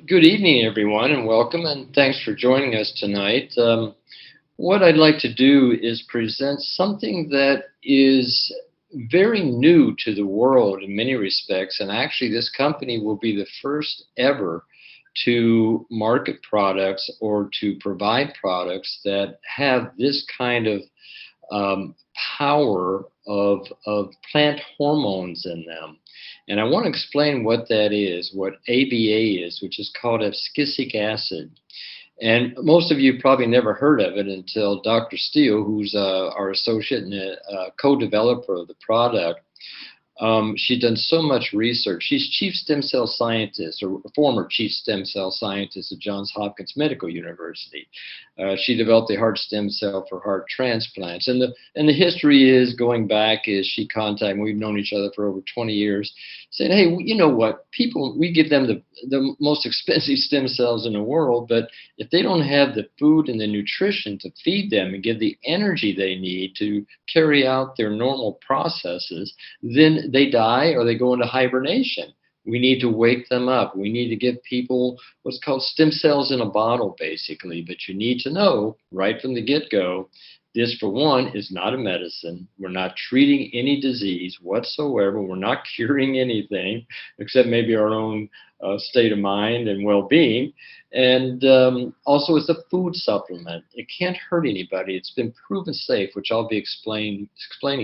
Good evening, everyone, and welcome, and thanks for joining us tonight. What I'd like to do is present something that is very new to the world in many respects, and actually, this company will be the first ever to market products or to provide products that have this kind of power of plant hormones in them. And I want to explain what that is, what ABA is, which is called Episcisic Acid. And most of you probably never heard of it until Dr. Steele, who's our associate and co-developer of the product. She's done so much research. She's chief stem cell scientist, or former chief stem cell scientist at Johns Hopkins Medical University. She developed a heart stem cell for heart transplants. And the history is going back is she contacted, we've known each other for over 20 years, saying, hey, you know what, people, we give them the most expensive stem cells in the world, but if they don't have the food and the nutrition to feed them and give the energy they need to carry out their normal processes, then they die or they go into hibernation. We need to wake them up. We need to give people what's called stem cells in a bottle, basically. But you need to know right from the get-go, this, for one, is not a medicine. We're not treating any disease whatsoever. We're not curing anything except maybe our own state of mind and well-being. And also, it's a food supplement. It can't hurt anybody. It's been proven safe, which I'll be explaining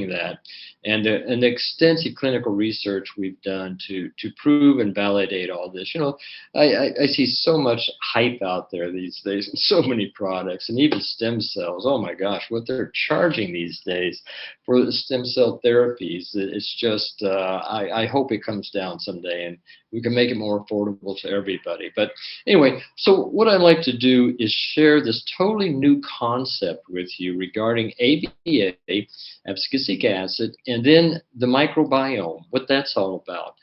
that. And the extensive clinical research we've done to prove and validate all this. You know, I see so much hype out there these days, and so many products, and even stem cells. Oh my gosh, what they're charging these days for the stem cell therapies. It's just, I hope it comes down someday, and we can make it more affordable to everybody. But anyway, so what I'd like to do is share this totally new concept with you regarding ABA, Episcisic Acid, and then the microbiome, what that's all about.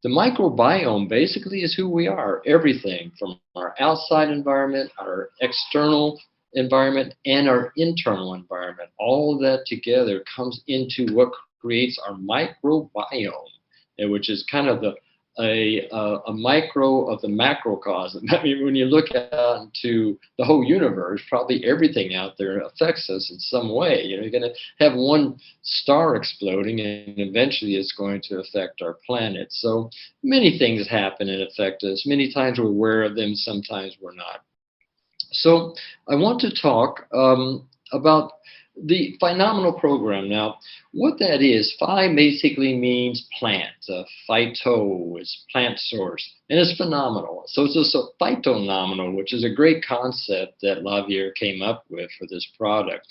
The microbiome basically is who we are, everything from our outside environment, our external environment, and our internal environment. All of that together comes into what creates our microbiome, which is kind of a micro of the macrocosm. I mean, when you look out into the whole universe, probably everything out there affects us in some way. You know, you're going to have one star exploding, and eventually it's going to affect our planet. So many things happen and affect us. Many times we're aware of them, sometimes we're not. So I want to talk about the phenomenal program. Now, what that is, phi basically means plant. Phyto is plant source, and it's phenomenal. So it's just a phytonominal, which is a great concept that Lavier came up with for this product.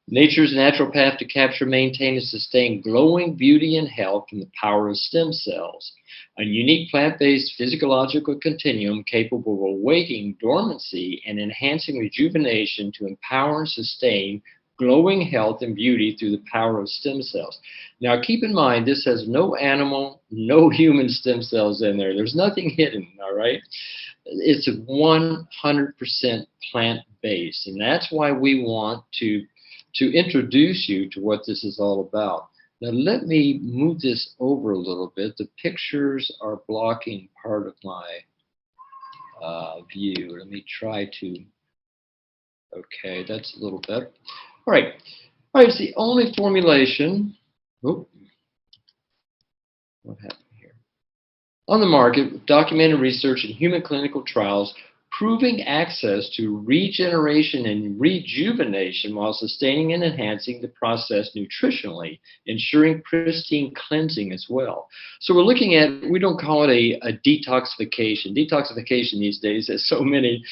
Nature's natural path to capture, maintain, and sustain glowing beauty and health from the power of stem cells. A unique plant-based physiological continuum capable of awakening dormancy and enhancing rejuvenation to empower and sustain glowing health and beauty through the power of stem cells. Now, keep in mind, this has no animal, no human stem cells in there. There's nothing hidden, all right? It's 100% plant-based, and that's why we want to introduce you to what this is all about. Now, let me move this over a little bit. The pictures are blocking part of my view. Let me try to, okay, that's a little better. All right, it's the only formulation, what happened here? On the market with documented research in human clinical trials proving access to regeneration and rejuvenation while sustaining and enhancing the process nutritionally, ensuring pristine cleansing as well. So we're looking at, we don't call it a detoxification. Detoxification these days has so many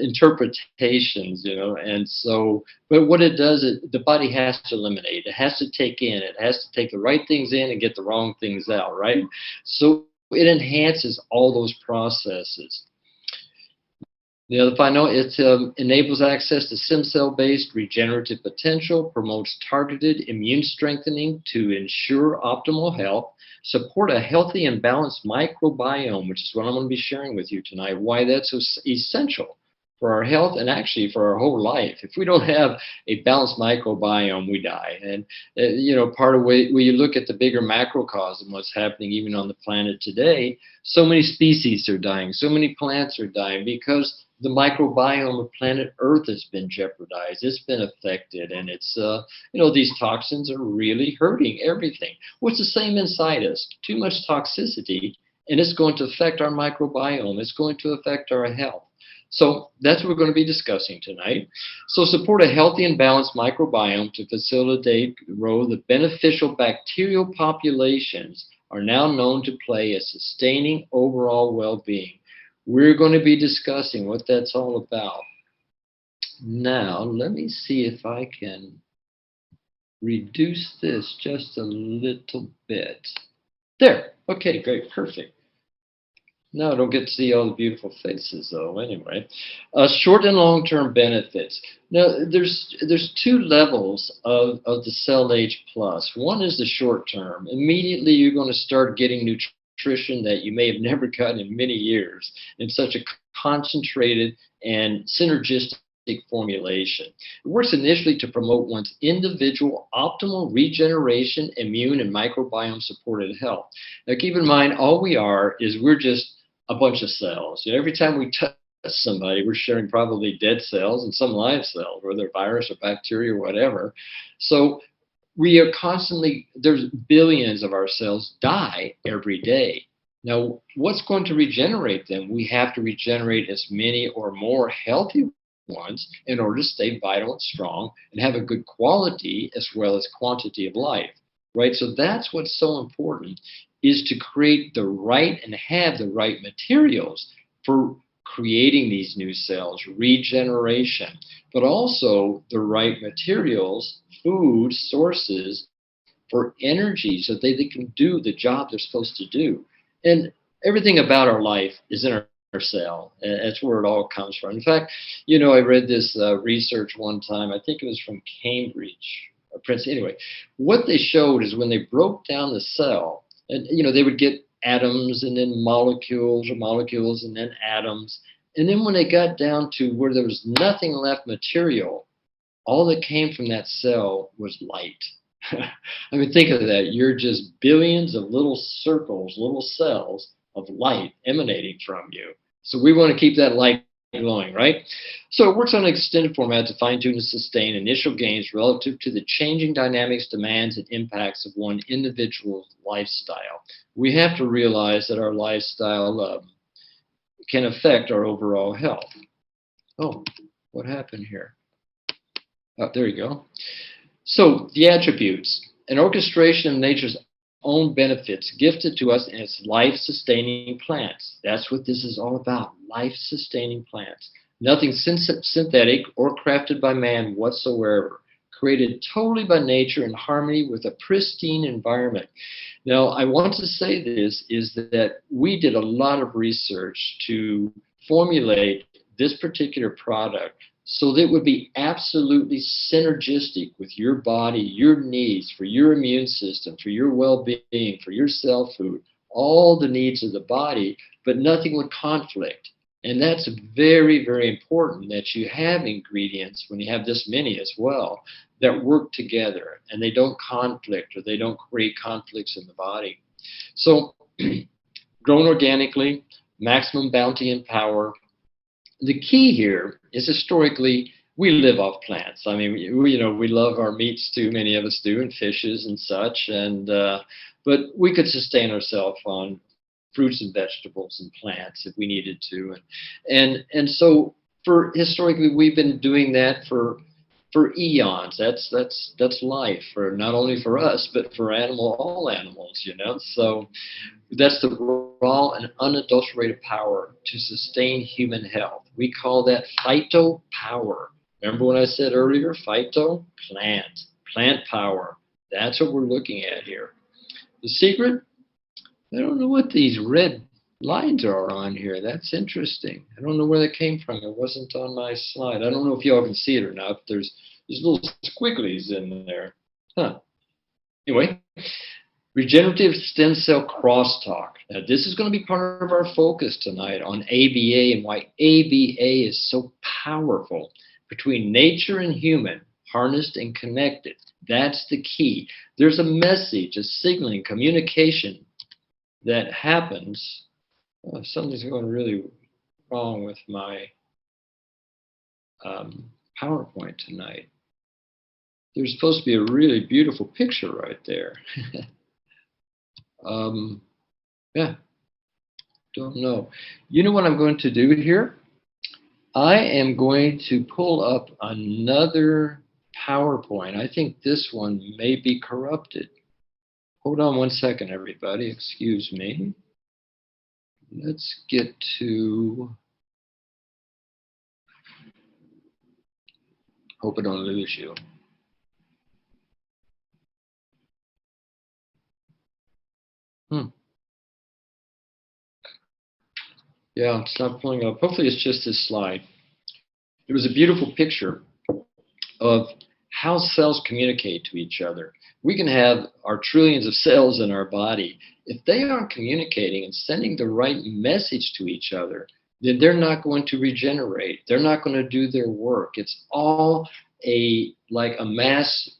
interpretations, you know, and so, but what it does is the body has to eliminate. It has to take in, it has to take the right things in and get the wrong things out, right? So it enhances all those processes. The other final, it enables access to stem cell-based regenerative potential, promotes targeted immune strengthening to ensure optimal health, support a healthy and balanced microbiome, which is what I'm going to be sharing with you tonight, why that's so essential for our health and actually for our whole life. If we don't have a balanced microbiome, we die. And, part of when you look at the bigger macrocosm, what's happening even on the planet today, so many species are dying, so many plants are dying because the microbiome of planet Earth has been jeopardized. It's been affected, and it's, these toxins are really hurting everything. Well, it's the same inside us. Too much toxicity, and it's going to affect our microbiome. It's going to affect our health. So that's what we're going to be discussing tonight. So support a healthy and balanced microbiome to facilitate the role the beneficial bacterial populations are now known to play a sustaining overall well-being. We're going to be discussing what that's all about. Now, let me see if I can reduce this just a little bit. There. Okay, great. Perfect. Now I don't get to see all the beautiful faces, though. Anyway, short and long-term benefits. Now, there's two levels of the CellAge Plus. One is the short-term. Immediately, you're going to start getting nutrition that you may have never gotten in many years in such a concentrated and synergistic formulation. It works initially to promote one's individual optimal regeneration, immune, and microbiome-supported health. Now, keep in mind, all we are is we're just a bunch of cells. Every time we touch somebody, we're sharing probably dead cells and some live cells, whether virus or bacteria or whatever. So we are constantly, there's billions of our cells die every day. Now, what's going to regenerate them? We have to regenerate as many or more healthy ones in order to stay vital and strong and have a good quality as well as quantity of life, right? So that's what's so important, is to create the right and have the right materials for creating these new cells, regeneration, but also the right materials, food sources for energy so they can do the job they're supposed to do. And everything about our life is in our cell. That's where it all comes from. In fact, I read this research one time, I think it was from Cambridge or Princeton. Anyway, what they showed is when they broke down the cell, and they would get atoms and then molecules or molecules and then atoms. And then when they got down to where there was nothing left material, all that came from that cell was light. I mean, think of that. You're just billions of little circles, little cells of light emanating from you. So we want to keep that light glowing, right? So it works on an extended format to fine-tune and sustain initial gains relative to the changing dynamics, demands, and impacts of one individual's lifestyle. We have to realize that our lifestyle can affect our overall health. Oh, what happened here? Oh, there you go. So the attributes, an orchestration of nature's own benefits gifted to us as life-sustaining plants. That's what this is all about, life-sustaining plants. Nothing synthetic or crafted by man whatsoever, created totally by nature in harmony with a pristine environment. Now, I want to say this is that we did a lot of research to formulate this particular product so that it would be absolutely synergistic with your body, your needs, for your immune system, for your well-being, for your cell food, all the needs of the body, but nothing would conflict. And that's very, very important that you have ingredients, when you have this many as well, that work together and they don't conflict or they don't create conflicts in the body. So grown organically, maximum bounty and power. The key here is historically we live off plants. I mean, we love our meats too, many of us do, and fishes and such. And but we could sustain ourselves on fruits and vegetables and plants if we needed to. And so for historically we've been doing that for eons. That's life, for not only for us but for all animals. So that's the raw and unadulterated power to sustain human health. We call that phyto power. Remember when I said earlier, phyto, plant power. That's what we're looking at here. The secret, I don't know what these red lines are on here. That's interesting. I don't know where that came from. It wasn't on my slide. I don't know if y'all can see it or not. There's little squigglies in there. Huh. Anyway, Regenerative stem cell crosstalk. Now, this is going to be part of our focus tonight on ABA and why ABA is so powerful between nature and human, harnessed and connected. That's the key. There's a message, a signaling, communication that happens. Oh, something's going really wrong with my PowerPoint tonight. There's supposed to be a really beautiful picture right there. Yeah, don't know. You know what I'm going to do here? I am going to pull up another PowerPoint. I think this one may be corrupted. Hold on one second, everybody. Excuse me. Let's get to... Hope I don't lose you. Yeah, it's not pulling up. Hopefully it's just this slide. It was a beautiful picture of how cells communicate to each other. We can have our trillions of cells in our body. If they aren't communicating and sending the right message to each other, then they're not going to regenerate. They're not going to do their work. It's all like a mass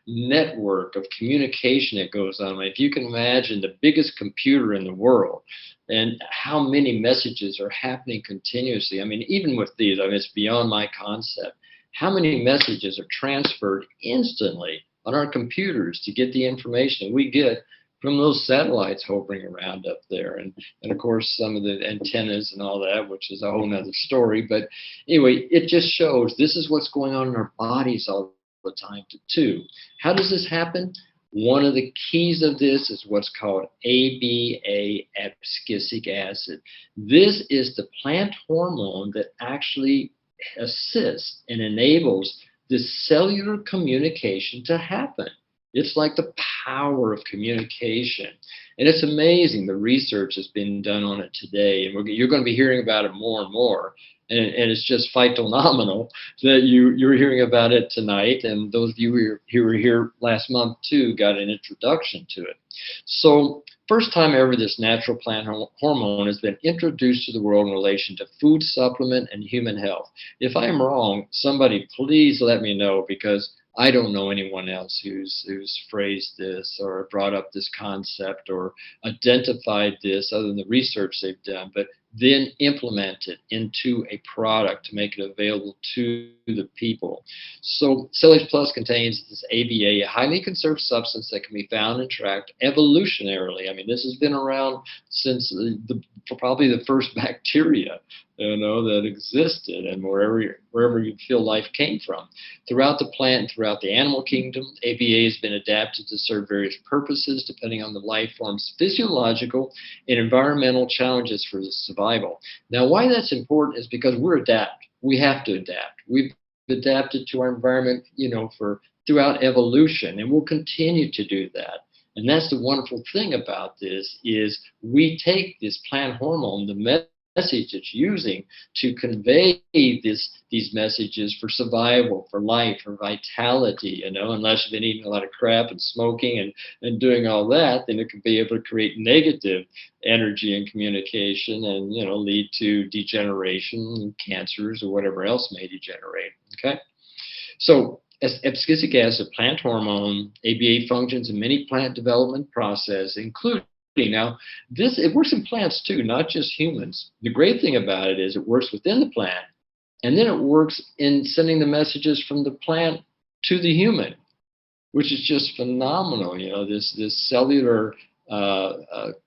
network of communication that goes on. If you can imagine the biggest computer in the world and how many messages are happening continuously. I mean, even with these, I mean, it's beyond my concept. How many messages are transferred instantly on our computers to get the information we get from those satellites hovering around up there, and of course some of the antennas and all that, which is a whole nother story. But anyway, it just shows this is what's going on in our bodies all the time too. How does this happen? One of the keys of this is what's called ABA, Episcisic Acid. This is the plant hormone that actually assists and enables this cellular communication to happen. It's like the power of communication. And it's amazing the research that's been done on it today. And you're going to be hearing about it more and more. And it's just phenomenal that you're hearing about it tonight. And those of you who were here last month too got an introduction to it. So first time ever this natural plant hormone has been introduced to the world in relation to food supplement and human health. If I am wrong, somebody please let me know, because I don't know anyone else who's phrased this or brought up this concept or identified this other than the research they've done, but then implement it into a product to make it available to the people. So CellAge Plus contains this ABA, a highly conserved substance that can be found and tracked evolutionarily. I mean, this has been around since probably the first bacteria, that existed, and wherever you feel life came from. Throughout the plant and throughout the animal kingdom, ABA has been adapted to serve various purposes depending on the life form's physiological and environmental challenges for survival. Now, why that's important is because we have to adapt. We've adapted to our environment, for throughout evolution, and we'll continue to do that. And that's the wonderful thing about this is we take this plant hormone, the message it's using to convey these messages for survival, for life, for vitality, unless you've been eating a lot of crap and smoking and doing all that, then it could be able to create negative energy and communication and, lead to degeneration, cancers, or whatever else may degenerate, okay? So Episcisic acid, plant hormone, ABA functions in many plant development processes, including now, it works in plants too, not just humans. The great thing about it is it works within the plant, and then it works in sending the messages from the plant to the human, which is just phenomenal. This cellular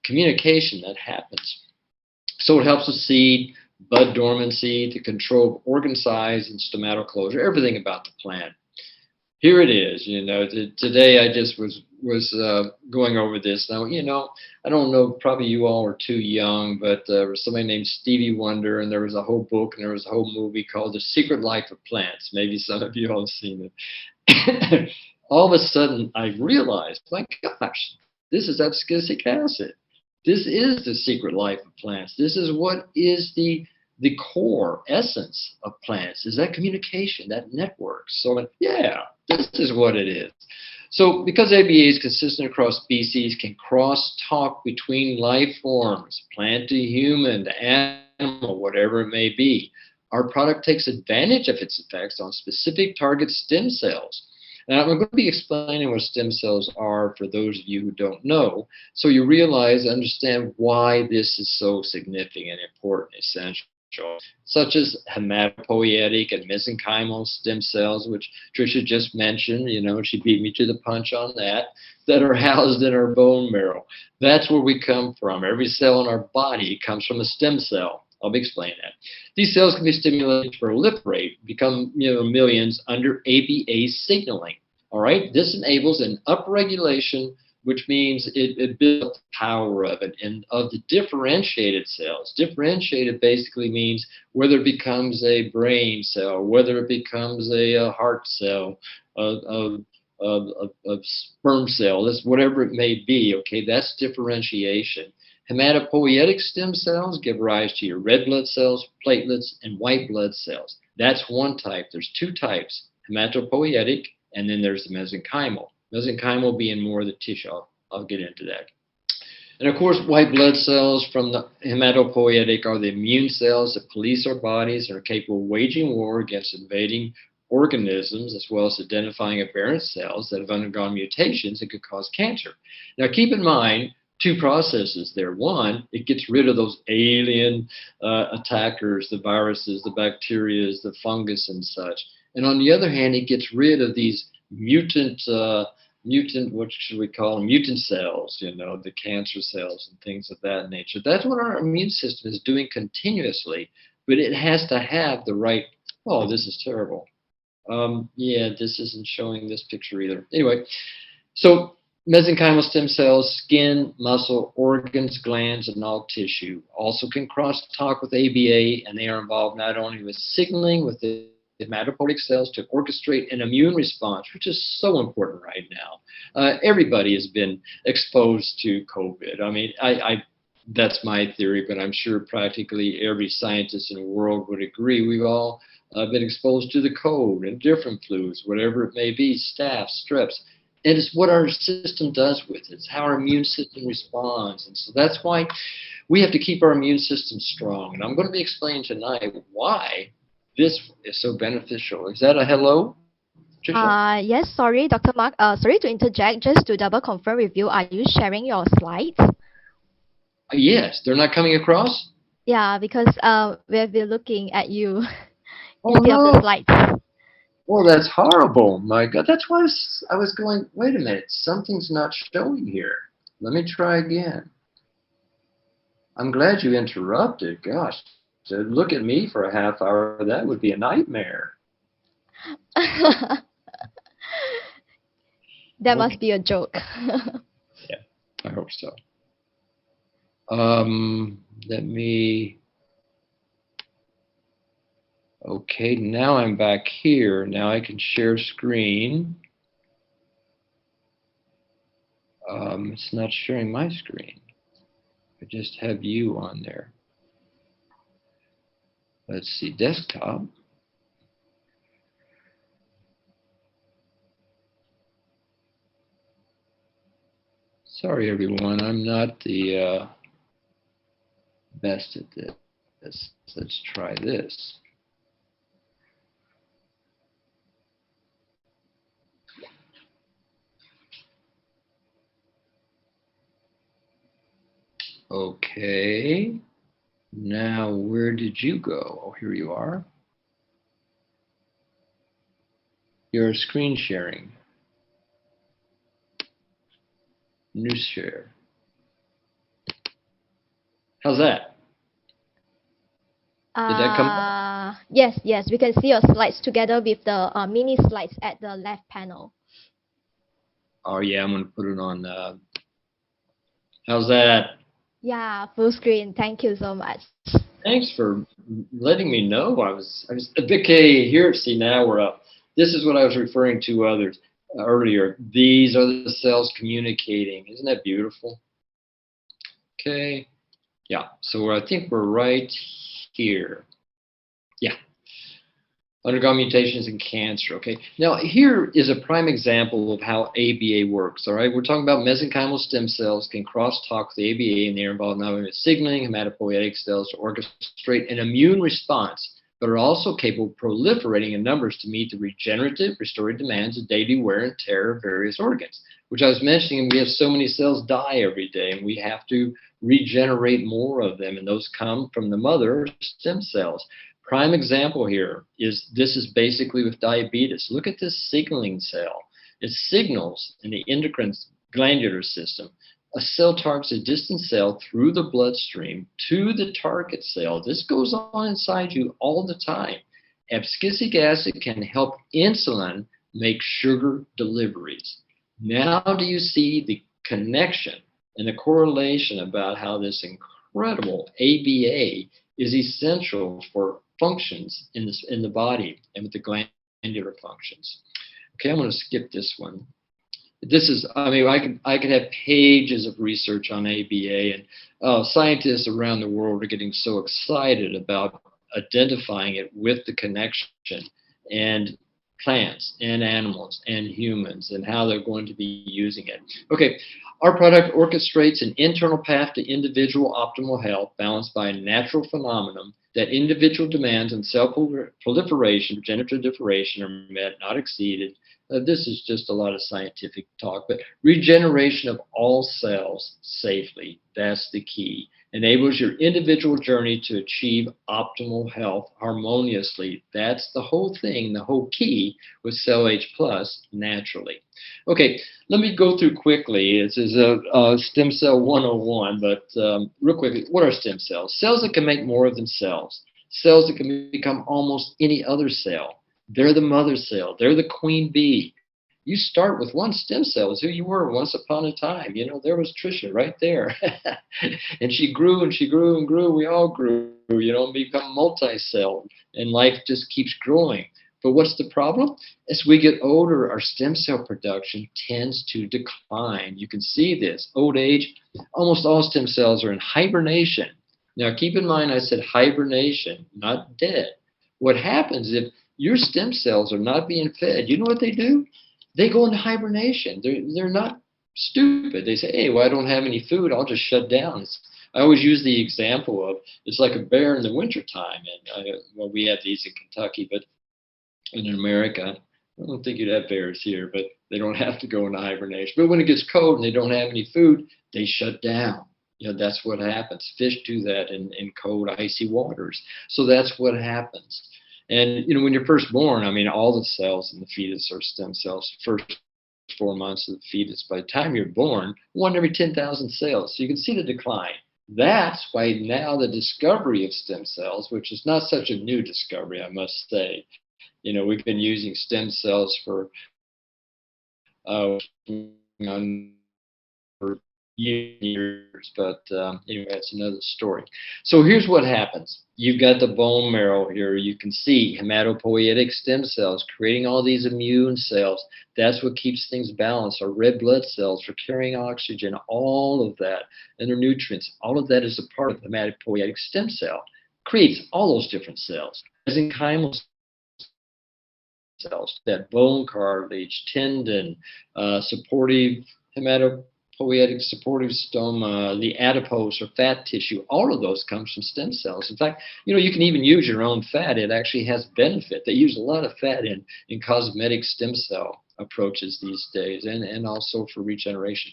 communication that happens. So it helps with seed, bud dormancy, to control organ size and stomatal closure, everything about the plant. Here it is. Today I just was going over this. Now, I don't know, probably you all are too young, but there was somebody named Stevie Wonder, and there was a whole book and there was a whole movie called The Secret Life of Plants. Maybe some of you all have seen it. All of a sudden, I realized, my gosh, this is Episcisic acid. This is the secret life of plants. This is what is the core essence of plants, is that communication, that network. So, yeah, this is what it is. So because ABA is consistent across species, can cross-talk between life forms, plant to human, to animal, whatever it may be, our product takes advantage of its effects on specific target stem cells. Now, I'm going to be explaining what stem cells are for those of you who don't know, so you realize, understand why this is so significant, important, essential, such as hematopoietic and mesenchymal stem cells, which Tricia just mentioned. She beat me to the punch on that are housed in our bone marrow. That's where we come from. Every cell in our body comes from a stem cell. I'll be explaining that. These cells can be stimulated to proliferate, become millions under ABA signaling. All right, this enables an upregulation, which means it builds the power of it and of the differentiated cells. Differentiated basically means whether it becomes a brain cell, whether it becomes a heart cell, a sperm cell, whatever it may be. Okay, that's differentiation. Hematopoietic stem cells give rise to your red blood cells, platelets, and white blood cells. That's one type. There's two types, hematopoietic, and then there's the mesenchymal. Mesenchymal being more of the tissue. I'll get into that. And of course, white blood cells from the hematopoietic are the immune cells that police our bodies and are capable of waging war against invading organisms, as well as identifying aberrant cells that have undergone mutations that could cause cancer. Now, keep in mind, two processes there. One, it gets rid of those alien attackers, the viruses, the bacteria, the fungus and such. And on the other hand, it gets rid of these mutant, what should we call them? Mutant cells, the cancer cells and things of that nature. That's what our immune system is doing continuously, but it has to have the right, oh, this is terrible. Yeah, this isn't showing this picture either. Anyway, so mesenchymal stem cells, skin, muscle, organs, glands, and all tissue also can cross-talk with ABA, and they are involved not only with signaling with the hematopoietic cells to orchestrate an immune response, which is so important right now. Everybody has been exposed to COVID. I mean, that's my theory, but I'm sure practically every scientist in the world would agree. We've all been exposed to the cold and different flus, whatever it may be, staph, streps. And it's what our system does with it. It's how our immune system responds. And so that's why we have to keep our immune system strong. And I'm going to be explaining tonight why this is so beneficial. Is that a hello, Tricia? Yes, sorry, Dr. Mark. Sorry to interject. Just to double confirm with you, are you sharing your slides? Yes. They're not coming across? Yeah, because we have been looking at you Oh, instead of the no. slides. Well, that's horrible. My God, that's why I was going, wait a minute, something's not showing here. Let me try again. I'm glad you interrupted. Gosh, to look at me for a half hour, that would be a nightmare. That must be a joke. Yeah, I hope so. Let me... Okay, now I'm back here. Now I can share screen. It's not sharing my screen. I just have you on there. Let's see, desktop. Sorry, everyone. I'm not the best at this. Let's try this. Okay, now where did you go? Oh, here you are. You're screen sharing. New share. How's that? Did that come up? Yes, we can see your slides together with the mini slides at the left panel. Oh yeah, I'm gonna put it on. How's that? Yeah, full screen. Thank you so much. Thanks for letting me know. I was okay. Here, see, now we're up. This is what I was referring to earlier. These are the cells communicating. Isn't that beautiful? Okay. Yeah. So I think we're right here. Yeah. undergone mutations in cancer. Okay, now here is a prime example of how ABA works. All right, we're talking about mesenchymal stem cells can crosstalk with the ABA, and they're involved not only with signaling hematopoietic cells to orchestrate an immune response, but are also capable of proliferating in numbers to meet the regenerative, restorative demands of daily wear and tear of various organs. Which I was mentioning, we have so many cells die every day, and we have to regenerate more of them, and those come from the mother stem cells. Prime example here is this is basically with diabetes. Look at this signaling cell. It signals in the endocrine glandular system. A cell targets a distant cell through the bloodstream to the target cell. This goes on inside you all the time. Episcisic acid can help insulin make sugar deliveries. Now do you see the connection and the correlation about how this incredible ABA is essential for functions in the body and with the glandular functions. Okay, I'm going to skip this one. This is, I mean, I could have pages of research on ABA, and scientists around the world are getting so excited about identifying it with the connection and plants and animals and humans and how they're going to be using it. Okay, our product orchestrates an internal path to individual optimal health balanced by a natural phenomenon that individual demands on cell proliferation, regenerative differentiation are met, not exceeded. This is just a lot of scientific talk, but regeneration of all cells safely, that's the key. Enables your individual journey to achieve optimal health harmoniously. That's the whole thing, the whole key with CellAge Plus naturally. Okay, let me go through quickly. This is a stem cell 101, but real quickly, what are stem cells? Cells that can make more of themselves. Cells that can become almost any other cell. They're the mother cell. They're the queen bee. You start with one stem cell is who you were once upon a time. You know, there was Trisha right there. And she grew and she grew and grew. We all grew, you know, and become multi-celled. And life just keeps growing. But what's the problem? As we get older, our stem cell production tends to decline. You can see this. Old age, almost all stem cells are in hibernation. Now, keep in mind I said hibernation, not dead. What happens if your stem cells are not being fed? You know what they do? They go into hibernation. They're not stupid. They say, hey, well, I don't have any food. I'll just shut down. I always use the example of it's like a bear in the wintertime. And well, we have these in Kentucky, but in America, I don't think you'd have bears here, but they don't have to go into hibernation. But when it gets cold and they don't have any food, they shut down. You know, that's what happens. Fish do that in cold, icy waters. So that's what happens. And, you know, when you're first born, I mean, all the cells in the fetus are stem cells. First 4 months of the fetus. By the time you're born, 1 every 10,000 cells. So you can see the decline. That's why now the discovery of stem cells, which is not such a new discovery, I must say. You know, we've been using stem cells for years, but anyway, that's another story. So here's what happens. You've got the bone marrow here. You can see hematopoietic stem cells creating all these immune cells. That's what keeps things balanced. Our red blood cells for carrying oxygen, all of that, and their nutrients. All of that is a part of the hematopoietic stem cell. Creates all those different cells. Mesenchymal cells, that bone cartilage, tendon, supportive hematopoietic supportive stoma, the adipose or fat tissue, all of those comes from stem cells. In fact, you know, you can even use your own fat. It actually has benefit. They use a lot of fat in cosmetic stem cell approaches these days, and also for regeneration.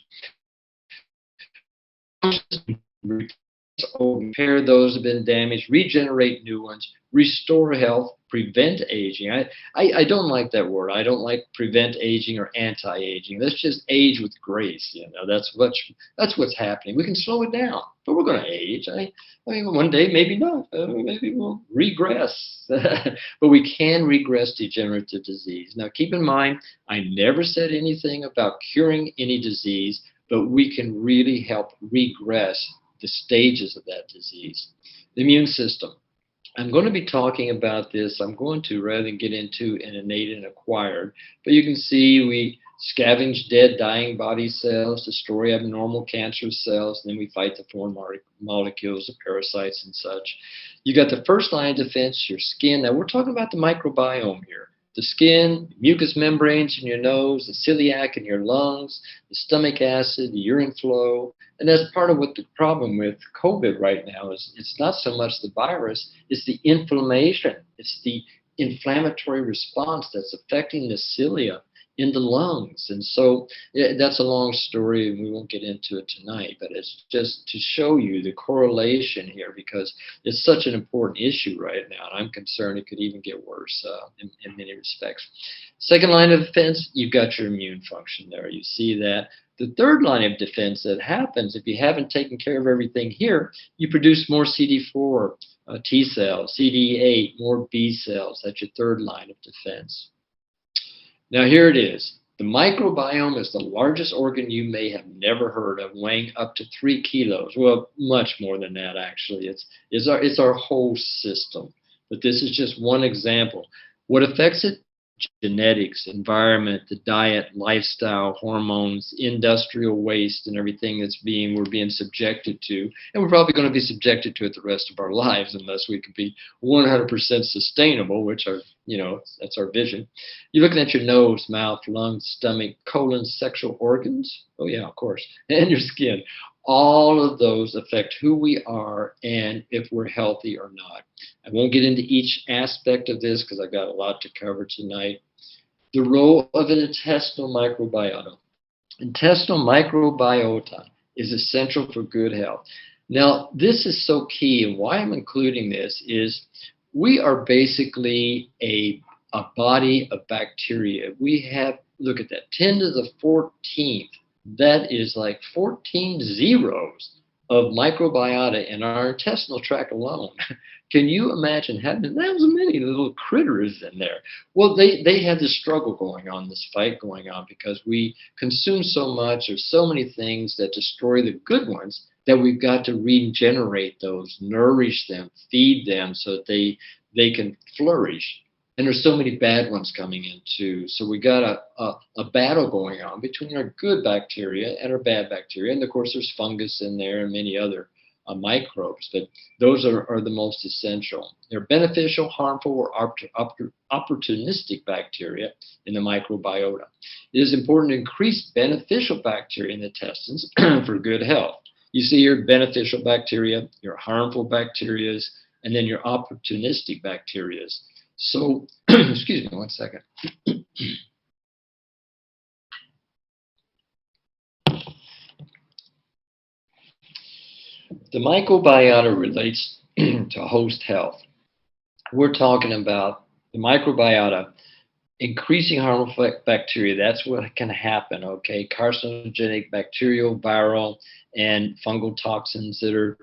Repair those have been damaged, regenerate new ones, restore health, prevent aging. I don't like that word. I don't like prevent aging or anti-aging. Let's just age with grace. You know, that's what's happening. We can slow it down, but we're going to age. I mean, one day maybe not. Maybe we'll regress, but we can regress degenerative disease. Now, keep in mind, I never said anything about curing any disease, but we can really help regress the stages of that disease. The immune system. I'm going to be talking about this. I'm going to, rather than get into an innate and acquired, but you can see we scavenge dead, dying body cells, destroy abnormal cancerous cells, and then we fight the foreign molecules, the parasites and such. You got the first line of defense, your skin. Now we're talking about the microbiome here. The skin, mucous membranes in your nose, the celiac in your lungs, the stomach acid, the urine flow. And that's part of what the problem with COVID right now is. It's not so much the virus, it's the inflammation. It's the inflammatory response that's affecting the cilia in the lungs. And so that's a long story and we won't get into it tonight, but it's just to show you the correlation here because it's such an important issue right now. And I'm concerned it could even get worse in many respects. Second line of defense, you've got your immune function there. You see that. The third line of defense that happens if you haven't taken care of everything here, you produce more CD4 T cells, CD8, more B cells. That's your third line of defense. Now here it is. The microbiome is the largest organ you may have never heard of, weighing up to 3 kilos. Well, much more than that actually. It's our whole system. But this is just one example. What affects it? Genetics, environment, the diet, lifestyle, hormones, industrial waste, and everything we're being subjected to. And we're probably going to be subjected to it the rest of our lives unless we can be 100% sustainable, which that's our vision. You're looking at your nose, mouth, lungs, stomach, colon, sexual organs. Oh yeah, of course. And your skin. All of those affect who we are and if we're healthy or not. I won't get into each aspect of this because I've got a lot to cover tonight. The role of an intestinal microbiota. Intestinal microbiota is essential for good health. Now, this is so key, and why I'm including this is we are basically a body of bacteria. We have, look at that, 10 to the 14th. That is like 14 zeros of microbiota in our intestinal tract alone. Can you imagine having that many little critters in there? Well, they have this struggle going on, this fight going on, because we consume so much. There's so many things that destroy the good ones that we've got to regenerate those, nourish them, feed them so that they can flourish. And there's so many bad ones coming in too. So we got a battle going on between our good bacteria and our bad bacteria. And of course, there's fungus in there and many other microbes, but those are the most essential. They're beneficial, harmful, or opportunistic bacteria in the microbiota. It is important to increase beneficial bacteria in the intestines for good health. You see your beneficial bacteria, your harmful bacteria, and then your opportunistic bacteria. So, excuse me one second. The microbiota relates to host health. We're talking about the microbiota increasing harmful bacteria. That's what can happen, okay? Carcinogenic, bacterial, viral, and fungal toxins that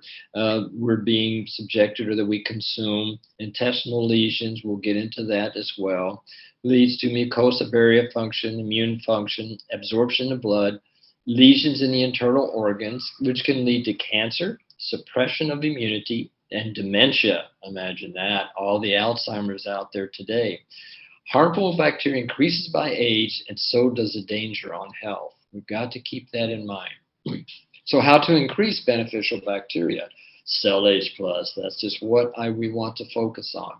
we're being subjected or that we consume. Intestinal lesions, we'll get into that as well. Leads to mucosa barrier function, immune function, absorption of blood, lesions in the internal organs, which can lead to cancer, suppression of immunity, and dementia. Imagine that, all the Alzheimer's out there today. Harmful bacteria increases by age, and so does the danger on health. We've got to keep that in mind. So how to increase beneficial bacteria? CellAge Plus, that's just what we want to focus on.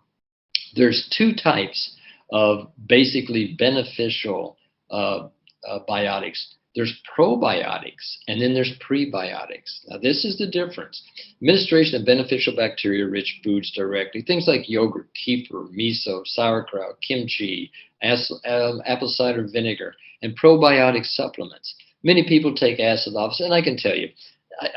There's two types of basically beneficial biotics. There's probiotics, and then there's prebiotics. Now, this is the difference. Administration of beneficial bacteria-rich foods directly, things like yogurt, kefir, miso, sauerkraut, kimchi, apple cider vinegar, and probiotic supplements. Many people take acid off, and I can tell you,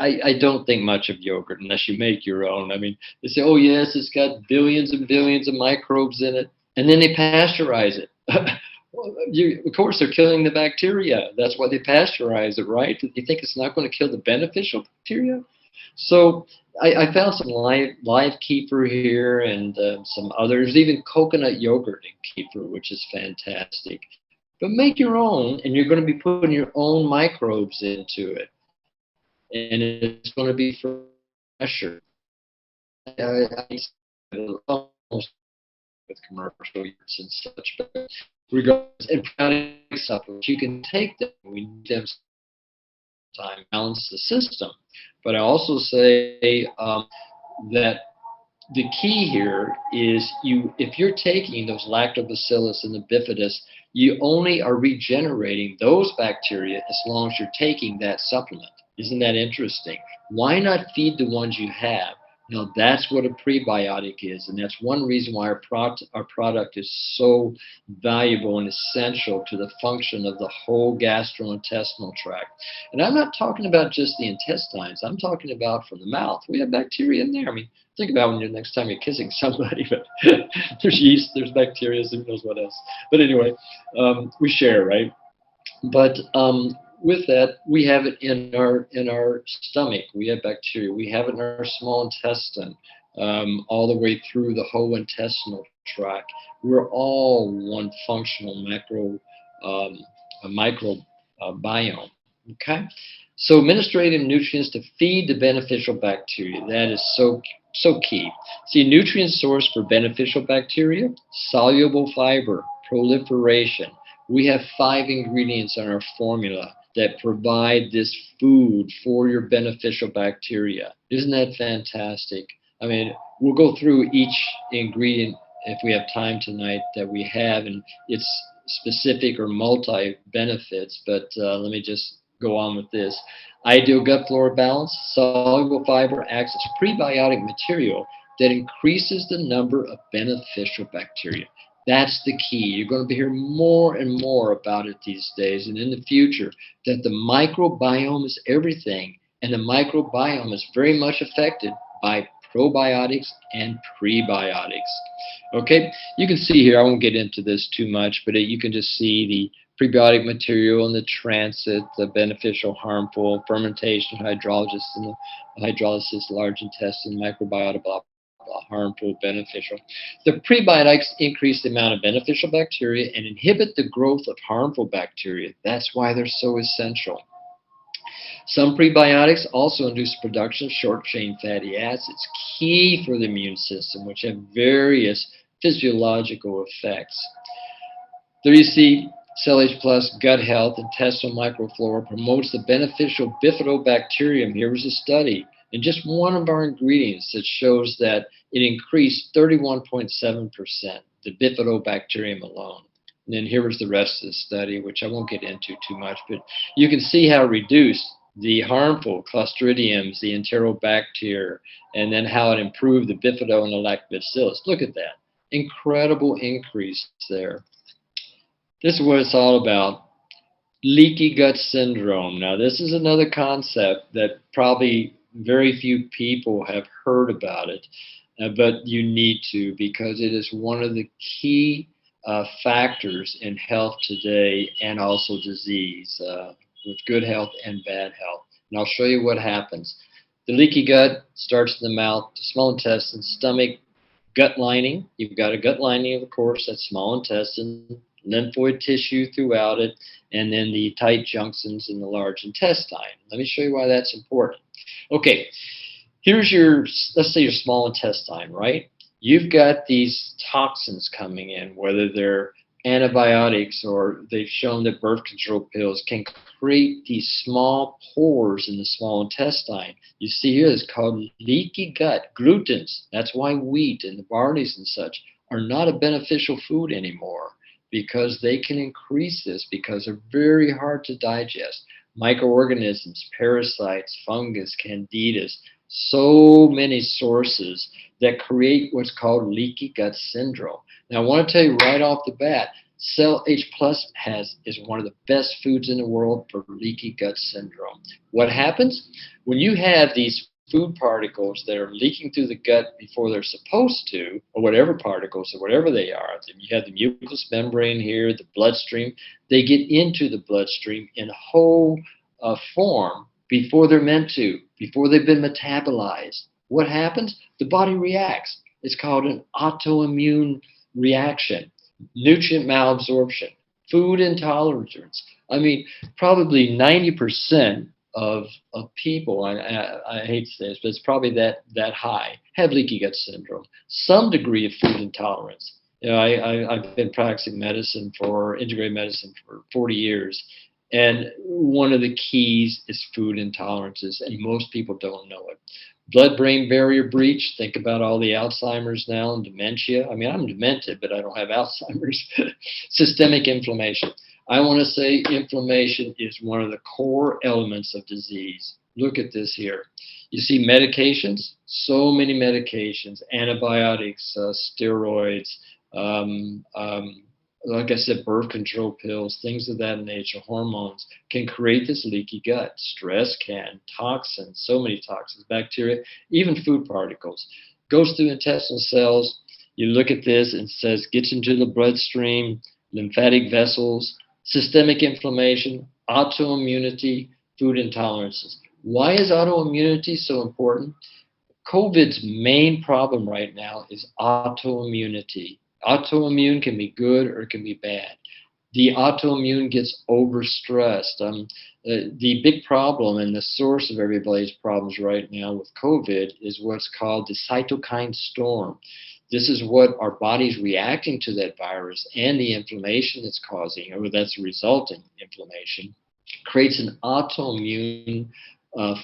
I don't think much of yogurt unless you make your own. I mean, they say, oh, yes, it's got billions and billions of microbes in it, and then they pasteurize it. Of course, they're killing the bacteria. That's why they pasteurize it, right? You think it's not going to kill the beneficial bacteria? So I found some live kefir here and some others, even coconut yogurt in kefir, which is fantastic. But make your own, and you're going to be putting your own microbes into it. And it's going to be fresher. almost with commercial use and such. But regardless, and probiotic supplements, you can take them. We need them time balance the system. But I also say that the key here is if you're taking those lactobacillus and the bifidus, you only are regenerating those bacteria as long as you're taking that supplement. Isn't that interesting? Why not feed the ones you have? Now, that's what a prebiotic is, and that's one reason why our product is so valuable and essential to the function of the whole gastrointestinal tract. And I'm not talking about just the intestines. I'm talking about from the mouth. We have bacteria in there. I mean, think about when next time you're kissing somebody, but there's yeast, there's bacteria, who knows what else. But anyway, we share, right? But with that, we have it in our stomach. We have bacteria. We have it in our small intestine, all the way through the whole intestinal tract. We're all one functional microbiome. Okay, so administrative nutrients to feed the beneficial bacteria. That is so key. See, nutrient source for beneficial bacteria: soluble fiber, proliferation. We have 5 ingredients in our formula that provide this food for your beneficial bacteria. Isn't that fantastic? I mean, we'll go through each ingredient if we have time tonight that we have, and its specific or multi-benefits, but let me just go on with this. Ideal gut flora balance: soluble fiber acts as prebiotic material that increases the number of beneficial bacteria. That's the key. You're going to be hearing more and more about it these days and in the future, that the microbiome is everything, and the microbiome is very much affected by probiotics and prebiotics. Okay, you can see here, I won't get into this too much, but you can just see the prebiotic material and the transit, the beneficial, harmful, fermentation, hydrolysis, and the hydrolysis, large intestine, microbiota, blah, harmful, beneficial. The prebiotics increase the amount of beneficial bacteria and inhibit the growth of harmful bacteria. That's why they're so essential. Some prebiotics also induce production of short-chain fatty acids, key for the immune system, which have various physiological effects. There you see CellAge Plus gut health, intestinal microflora promotes the beneficial bifidobacterium. Here was a study. And just one of our ingredients that shows that it increased 31.7%, the bifidobacterium alone. And then here was the rest of the study, which I won't get into too much, but you can see how it reduced the harmful Clostridioms, the Enterobacter, and then how it improved the bifido and the lactobacillus. Look at that. Incredible increase there. This is what it's all about. Leaky gut syndrome. Now, this is another concept that probably very few people have heard about it, but you need to, because it is one of the key factors in health today and also disease, with good health and bad health. And I'll show you what happens. The leaky gut starts in the mouth, the small intestine, stomach, gut lining. You've got a gut lining, of course, that's small intestine, lymphoid tissue throughout it, and then the tight junctions in the large intestine. Let me show you why that's important. Okay, here's your, let's say your small intestine, right? You've got these toxins coming in, whether they're antibiotics or they've shown that birth control pills can create these small pores in the small intestine. You see here, it's called leaky gut. Glutens, that's why wheat and the barleys and such are not a beneficial food anymore, because they can increase this because they're very hard to digest. Microorganisms, parasites, fungus, candidas, so many sources that create what's called leaky gut syndrome. Now, I want to tell you right off the bat, CellAge Plus is one of the best foods in the world for leaky gut syndrome. What happens? When you have these food particles that are leaking through the gut before they're supposed to, or whatever particles or whatever they are, you have the mucous membrane here, the bloodstream, they get into the bloodstream in whole form before they're meant to, before they've been metabolized. What happens? The body reacts. It's called an autoimmune reaction, nutrient malabsorption, food intolerance. I mean, probably 90% of people, I hate to say this, but it's probably that high, have leaky gut syndrome, some degree of food intolerance. You know, I've been practicing medicine for integrated medicine for 40 years, and one of the keys is food intolerances, and most people don't know it. Blood-brain barrier breach, think about all the Alzheimer's now and dementia. I mean, I'm demented, but I don't have Alzheimer's. Systemic inflammation. I want to say inflammation is one of the core elements of disease. Look at this here. You see medications, so many medications, antibiotics, steroids, like I said, birth control pills, things of that nature, hormones, can create this leaky gut. Stress can, toxins, so many toxins, bacteria, even food particles. Goes through intestinal cells. You look at this and it says gets into the bloodstream, lymphatic vessels, systemic inflammation, autoimmunity, food intolerances. Why is autoimmunity so important? COVID's main problem right now is autoimmunity. Autoimmune can be good or it can be bad. The autoimmune gets overstressed. The big problem and the source of everybody's problems right now with COVID is what's called the cytokine storm. This is what our body's reacting to that virus and the inflammation it's causing, or that's resulting inflammation, creates an autoimmune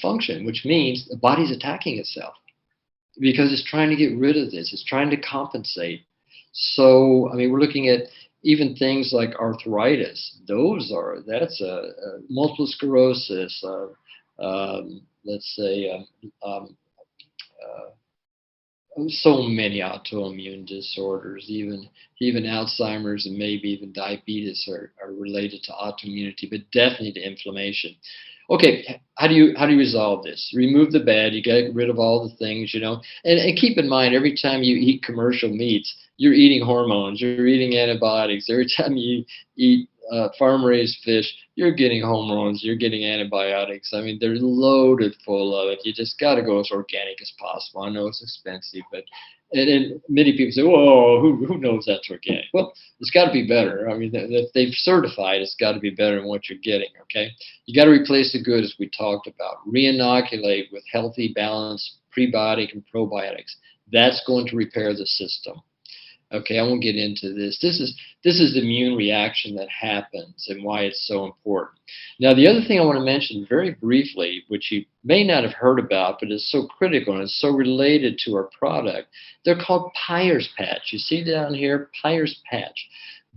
function, which means the body's attacking itself because it's trying to get rid of this. It's trying to compensate. So, I mean, we're looking at even things like arthritis. That's multiple sclerosis, let's say, so many autoimmune disorders, even Alzheimer's and maybe even diabetes are related to autoimmunity, but definitely to inflammation. Okay, how do you resolve this? Remove the bad. You get rid of all the things, you know. And keep in mind, every time you eat commercial meats, you're eating hormones, you're eating antibiotics. Every time you eat farm-raised fish, you're getting hormones, you're getting antibiotics. I mean, they're loaded full of it. You just got to go as organic as possible. I know it's expensive, but and many people say, "Whoa, who knows that's organic?" Well, it's got to be better. I mean, if they've certified, it's got to be better than what you're getting. Okay, you got to replace the good, as we talked about. Reinoculate with healthy, balanced prebiotic and probiotics. That's going to repair the system. Okay, I won't get into this. This is the immune reaction that happens and why it's so important. Now, the other thing I want to mention very briefly, which you may not have heard about, but is so critical and it's so related to our product, they're called Pyres Patch. You see down here, Pyres Patch.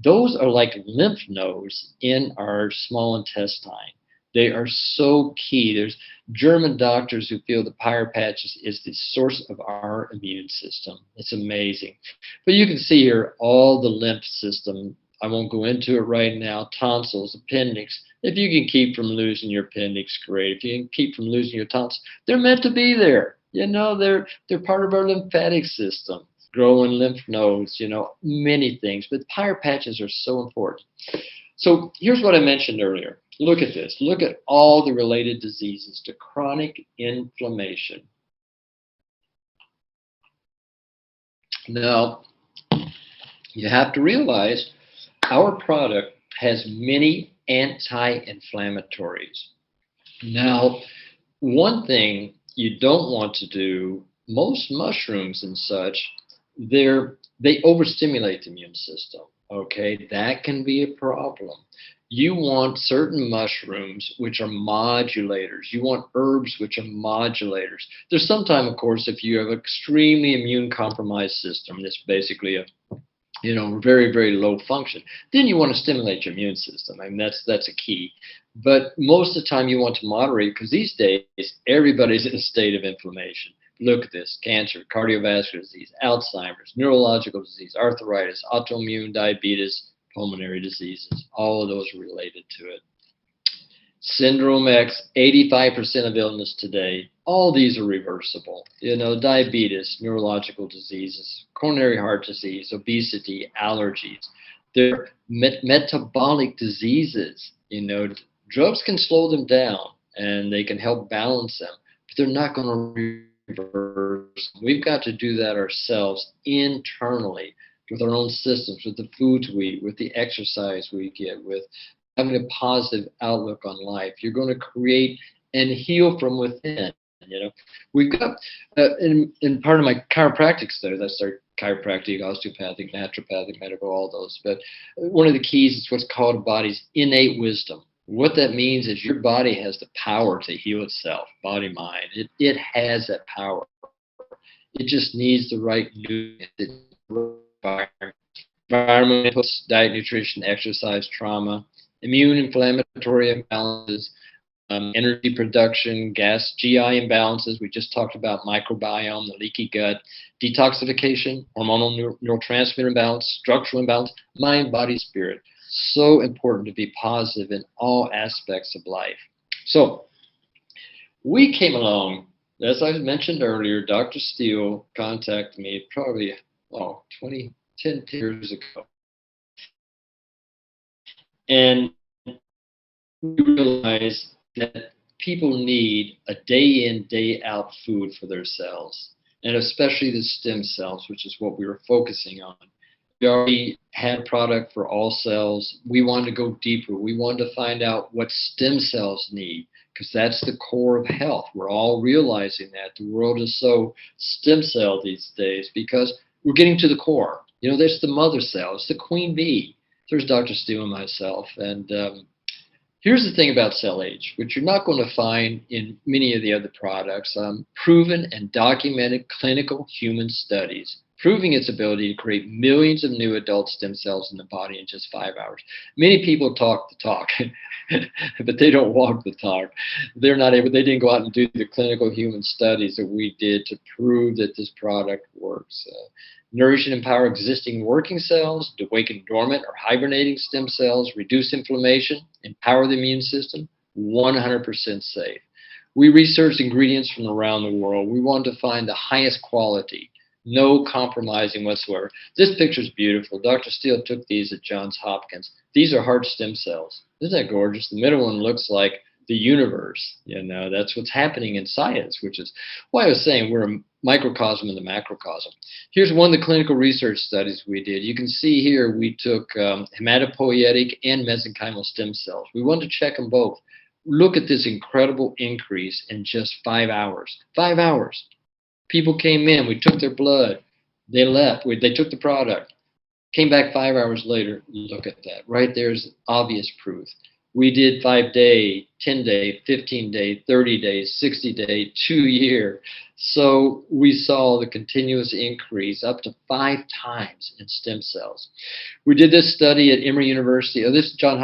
Those are like lymph nodes in our small intestine. They are so key. There's German doctors who feel the Pyres Patch is the source of our immune system. It's amazing. But you can see here all the lymph system. I won't go into it right now. Tonsils, appendix. If you can keep from losing your appendix, great. If you can keep from losing your tonsils, they're meant to be there. You know, they're part of our lymphatic system. Growing lymph nodes, you know, many things. But Pyres Patches are so important. So here's what I mentioned earlier. Look at this. Look at all the related diseases to chronic inflammation. Now, you have to realize our product has many anti-inflammatories. Now, one thing you don't want to do, most mushrooms and such, they overstimulate the immune system. Okay, that can be a problem. You want certain mushrooms which are modulators. You want herbs which are modulators. There's sometimes, of course, if you have an extremely immune compromised system, that's basically a very, very low function, then you want to stimulate your immune system. I mean, that's a key. But most of the time you want to moderate, because these days everybody's in a state of inflammation. Look at this: cancer, cardiovascular disease, Alzheimer's, neurological disease, arthritis, autoimmune, diabetes, pulmonary diseases. All of those are related to it. Syndrome X, 85% of illness today. All these are reversible. You know, diabetes, neurological diseases, coronary heart disease, obesity, allergies. They're metabolic diseases. You know, drugs can slow them down and they can help balance them, but they're not going to reverse. We've got to do that ourselves internally with our own systems, with the foods we eat, with the exercise we get, with having a positive outlook on life. You're going to create and heal from within. You know, we've got in part of my chiropractic studies, I started chiropractic, osteopathic, naturopathic, medical, all those. But one of the keys is what's called a body's innate wisdom. What that means is your body has the power to heal itself, body, mind. It has that power. It just needs the right environment, inputs, diet, nutrition, exercise, trauma, immune inflammatory imbalances, energy production, gas, GI imbalances. We just talked about microbiome, the leaky gut, detoxification, hormonal neurotransmitter imbalance, structural imbalance, mind, body, spirit. So important to be positive in all aspects of life. So we came along, as I mentioned earlier, Dr. Steele contacted me probably 10 years ago. And we realized that people need a day in, day out food for their cells, and especially the stem cells, which is what we were focusing on. We already had a product for all cells. We wanted to go deeper. We wanted to find out what stem cells need, because that's the core of health. We're all realizing that. The world is so stem cell these days because we're getting to the core. You know, there's the mother cell. It's the queen bee. There's Dr. Steele and myself. And here's the thing about CellAge, which you're not going to find in many of the other products. Proven and documented clinical human studies proving its ability to create millions of new adult stem cells in the body in just 5 hours. Many people talk the talk, but they don't walk the talk. They're not able, they didn't go out and do the clinical human studies that we did to prove that this product works. Nourish and empower existing working cells, to awaken dormant or hibernating stem cells, reduce inflammation, empower the immune system, 100% safe. We researched ingredients from around the world. We wanted to find the highest quality, no compromising whatsoever. This picture is beautiful. Dr. Steele took these at Johns Hopkins. These are heart stem cells. Isn't that gorgeous? The middle one looks like the universe. You know, that's what's happening in science, which is why I was saying we're a microcosm in the macrocosm. Here's one of the clinical research studies we did. You can see here we took hematopoietic and mesenchymal stem cells. We wanted to check them both. Look at this incredible increase in just 5 hours. 5 hours. People came in, we took their blood, they left, they took the product, came back 5 hours later. Look at that. Right there's obvious proof. We did 5-day, 10-day, 15-day, 30-day, 60-day, 2-year. So we saw the continuous increase up to 5 times in stem cells. We did this study at Emory University, at Johns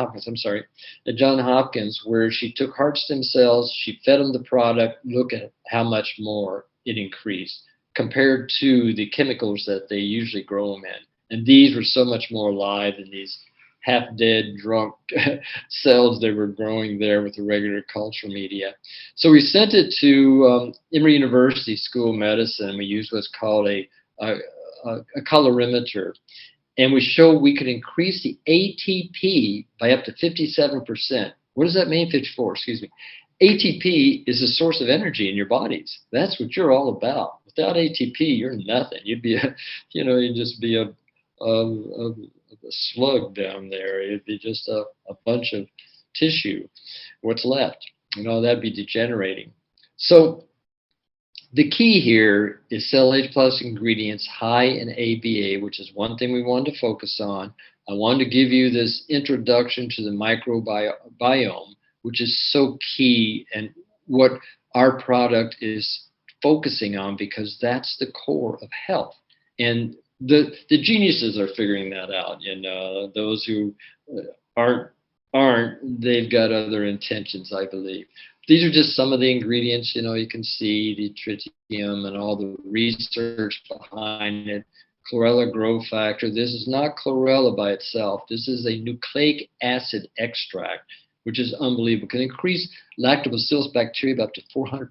Hopkins, where she took heart stem cells, she fed them the product, look at how much more it increased compared to the chemicals that they usually grow them in. And these were so much more alive than these half-dead, drunk cells they were growing there with the regular culture media. So we sent it to Emory University School of Medicine. We used what's called a colorimeter. And we showed we could increase the ATP by up to 57%. What does that mean? 54, excuse me. ATP is a source of energy in your bodies. That's what you're all about. Without ATP, you're nothing. You'd be you'd just be a slug down there. It'd be just a bunch of tissue. What's left? That'd be degenerating. So the key here is CellAge Plus ingredients high in ABA, which is one thing we wanted to focus on. I wanted to give you this introduction to the microbiome, which is so key and what our product is focusing on, because that's the core of health. And the geniuses are figuring that out. Those who aren't, they've got other intentions, I believe. These are just some of the ingredients. You can see the tritium and all the research behind it. Chlorella growth factor. This is not chlorella by itself. This is a nucleic acid extract, which is unbelievable. It can increase lactobacillus bacteria by up to 400%,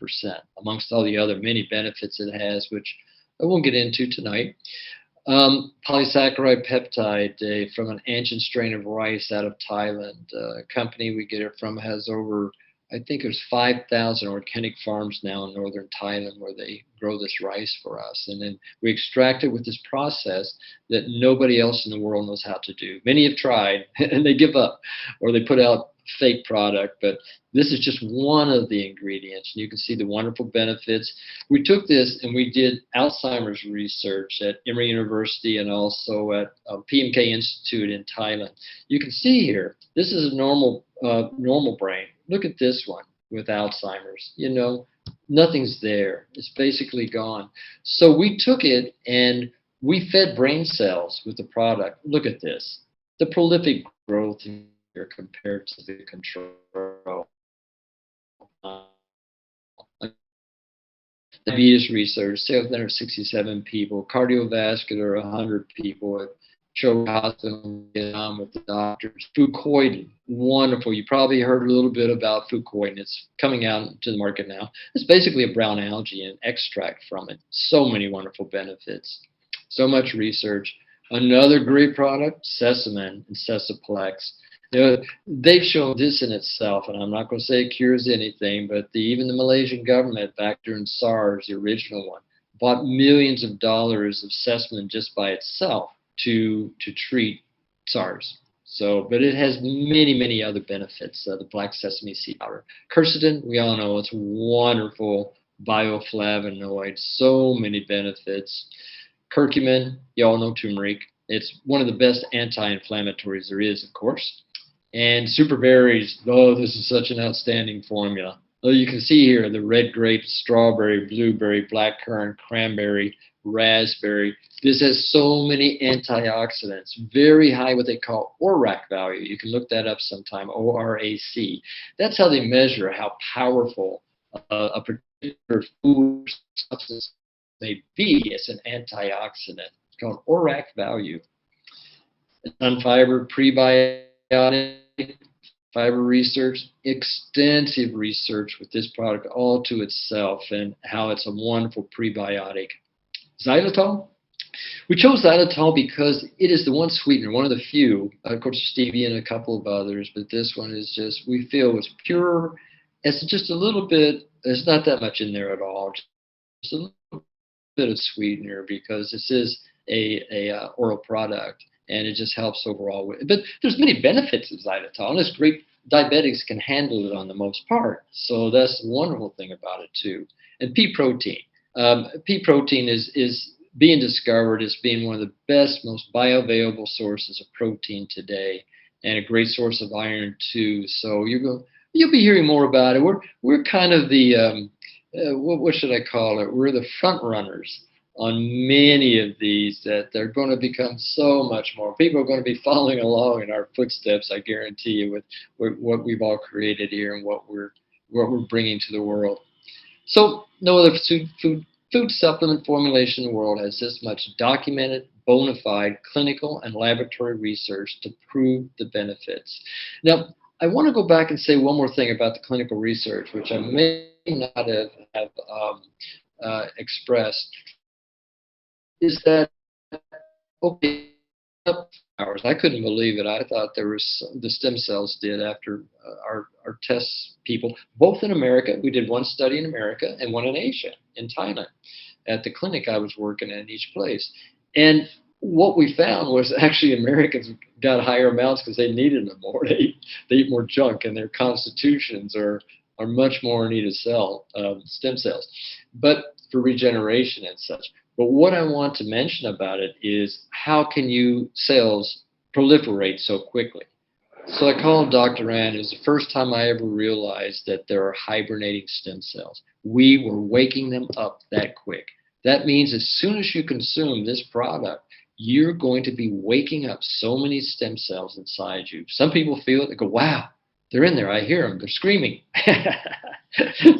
amongst all the other many benefits it has, which I won't get into tonight. Polysaccharide Peptide from an ancient strain of rice out of Thailand. A company we get it from has over, I think there's 5,000 organic farms now in northern Thailand where they grow this rice for us. And then we extract it with this process that nobody else in the world knows how to do. Many have tried and they give up, or they put out fake product, but this is just one of the ingredients. And you can see the wonderful benefits. We took this and we did Alzheimer's research at Emory University and also at PMK Institute in Thailand. You can see here, this is a normal brain. Look at this one with Alzheimer's. You know, nothing's there. It's basically gone. So we took it and we fed brain cells with the product. Look at this. The prolific growth here compared to the control. Diabetes research, 767 people, cardiovascular, 100 people at Choke Hospital in Vietnam with the doctors. Fucoid, wonderful. You probably heard a little bit about fucoid. It's coming out to the market now. It's basically a brown algae and extract from it. So many wonderful benefits. So much research. Another great product, Sesamin and Sesaplex. You know, they've shown this in itself, and I'm not going to say it cures anything, but even the Malaysian government back during SARS, the original one, bought millions of dollars of Sesamin just by itself to treat SARS. So, but it has many, many other benefits. The black sesame seed powder. Quercetin, we all know it's wonderful bioflavonoid, so many benefits. Curcumin, you all know turmeric. It's one of the best anti-inflammatories there is, of course. And super berries, oh, this is such an outstanding formula. Oh, you can see here the red grape, strawberry, blueberry, blackcurrant, cranberry, raspberry. This has so many antioxidants, very high what they call ORAC value. You can look that up sometime, ORAC. That's how they measure how powerful a particular food substance may be as an antioxidant. It's called ORAC value. Non-fiber prebiotic fiber research, extensive research with this product all to itself and how it's a wonderful prebiotic. Xylitol. We chose xylitol because it is the one sweetener, one of the few, of course stevia and a couple of others, but this one is just, we feel it's pure. It's just a little bit, there's not that much in there at all, just a little bit of sweetener because this is a oral product. And it just helps overall. But there's many benefits of xylitol, and it's great. Diabetics can handle it on the most part. So that's the wonderful thing about it, too. And pea protein. Pea protein is being discovered as being one of the best, most bioavailable sources of protein today, and a great source of iron, too. So you'll be hearing more about it. We're kind of the, what should I call it? We're the front runners on many of these that they're going to become so much more. People are going to be following along in our footsteps, I guarantee you, with what we've all created here and what we're bringing to the world. So no other food supplement formulation in the world has this much documented, bona fide clinical and laboratory research to prove the benefits. Now, I want to go back and say one more thing about the clinical research, which I may not have expressed. Is that, okay, hours. I couldn't believe it. I thought there was, the stem cells did after our test people, both in America. We did one study in America and one in Asia, in Thailand, at the clinic I was working at in each place. And what we found was actually Americans got higher amounts because they needed them more. They eat more junk, and their constitutions are much more in need of stem cells, but for regeneration and such. But what I want to mention about it is how can cells proliferate so quickly? So I called Dr. Ann. It was the first time I ever realized that there are hibernating stem cells. We were waking them up that quick. That means as soon as you consume this product, you're going to be waking up so many stem cells inside you. Some people feel it. They go, wow, they're in there. I hear them. They're screaming.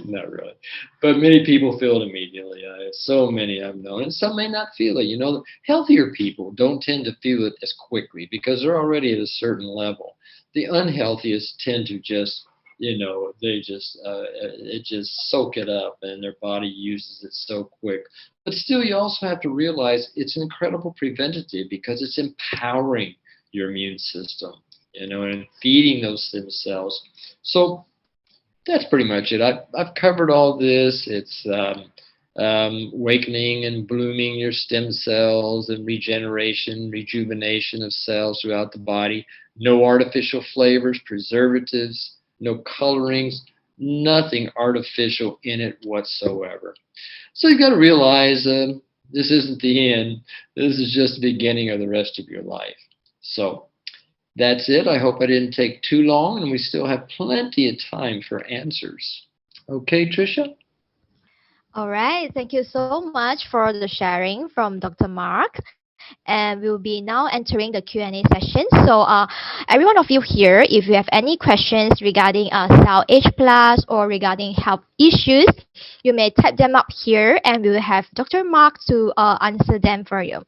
Not really. But many people feel it immediately. So many I've known. And some may not feel it. You know, healthier people don't tend to feel it as quickly because they're already at a certain level. The unhealthiest tend to just, they just soak it up and their body uses it so quick. But still, you also have to realize it's an incredible preventative because it's empowering your immune system, and feeding those stem cells. So that's pretty much it. I've covered all this. It's awakening and blooming your stem cells and regeneration, rejuvenation of cells throughout the body. No artificial flavors, preservatives, no colorings, nothing artificial in it whatsoever. So you've got to realize this isn't the end. This is just the beginning of the rest of your life. So that's it. I hope I didn't take too long, and we still have plenty of time for answers. Okay, Tricia? All right. Thank you so much for the sharing from Dr. Mark. And we'll be now entering the Q&A session. So every one of you here, if you have any questions regarding CellAge Plus or regarding health issues, you may type them up here and we will have Dr. Mark to answer them for you.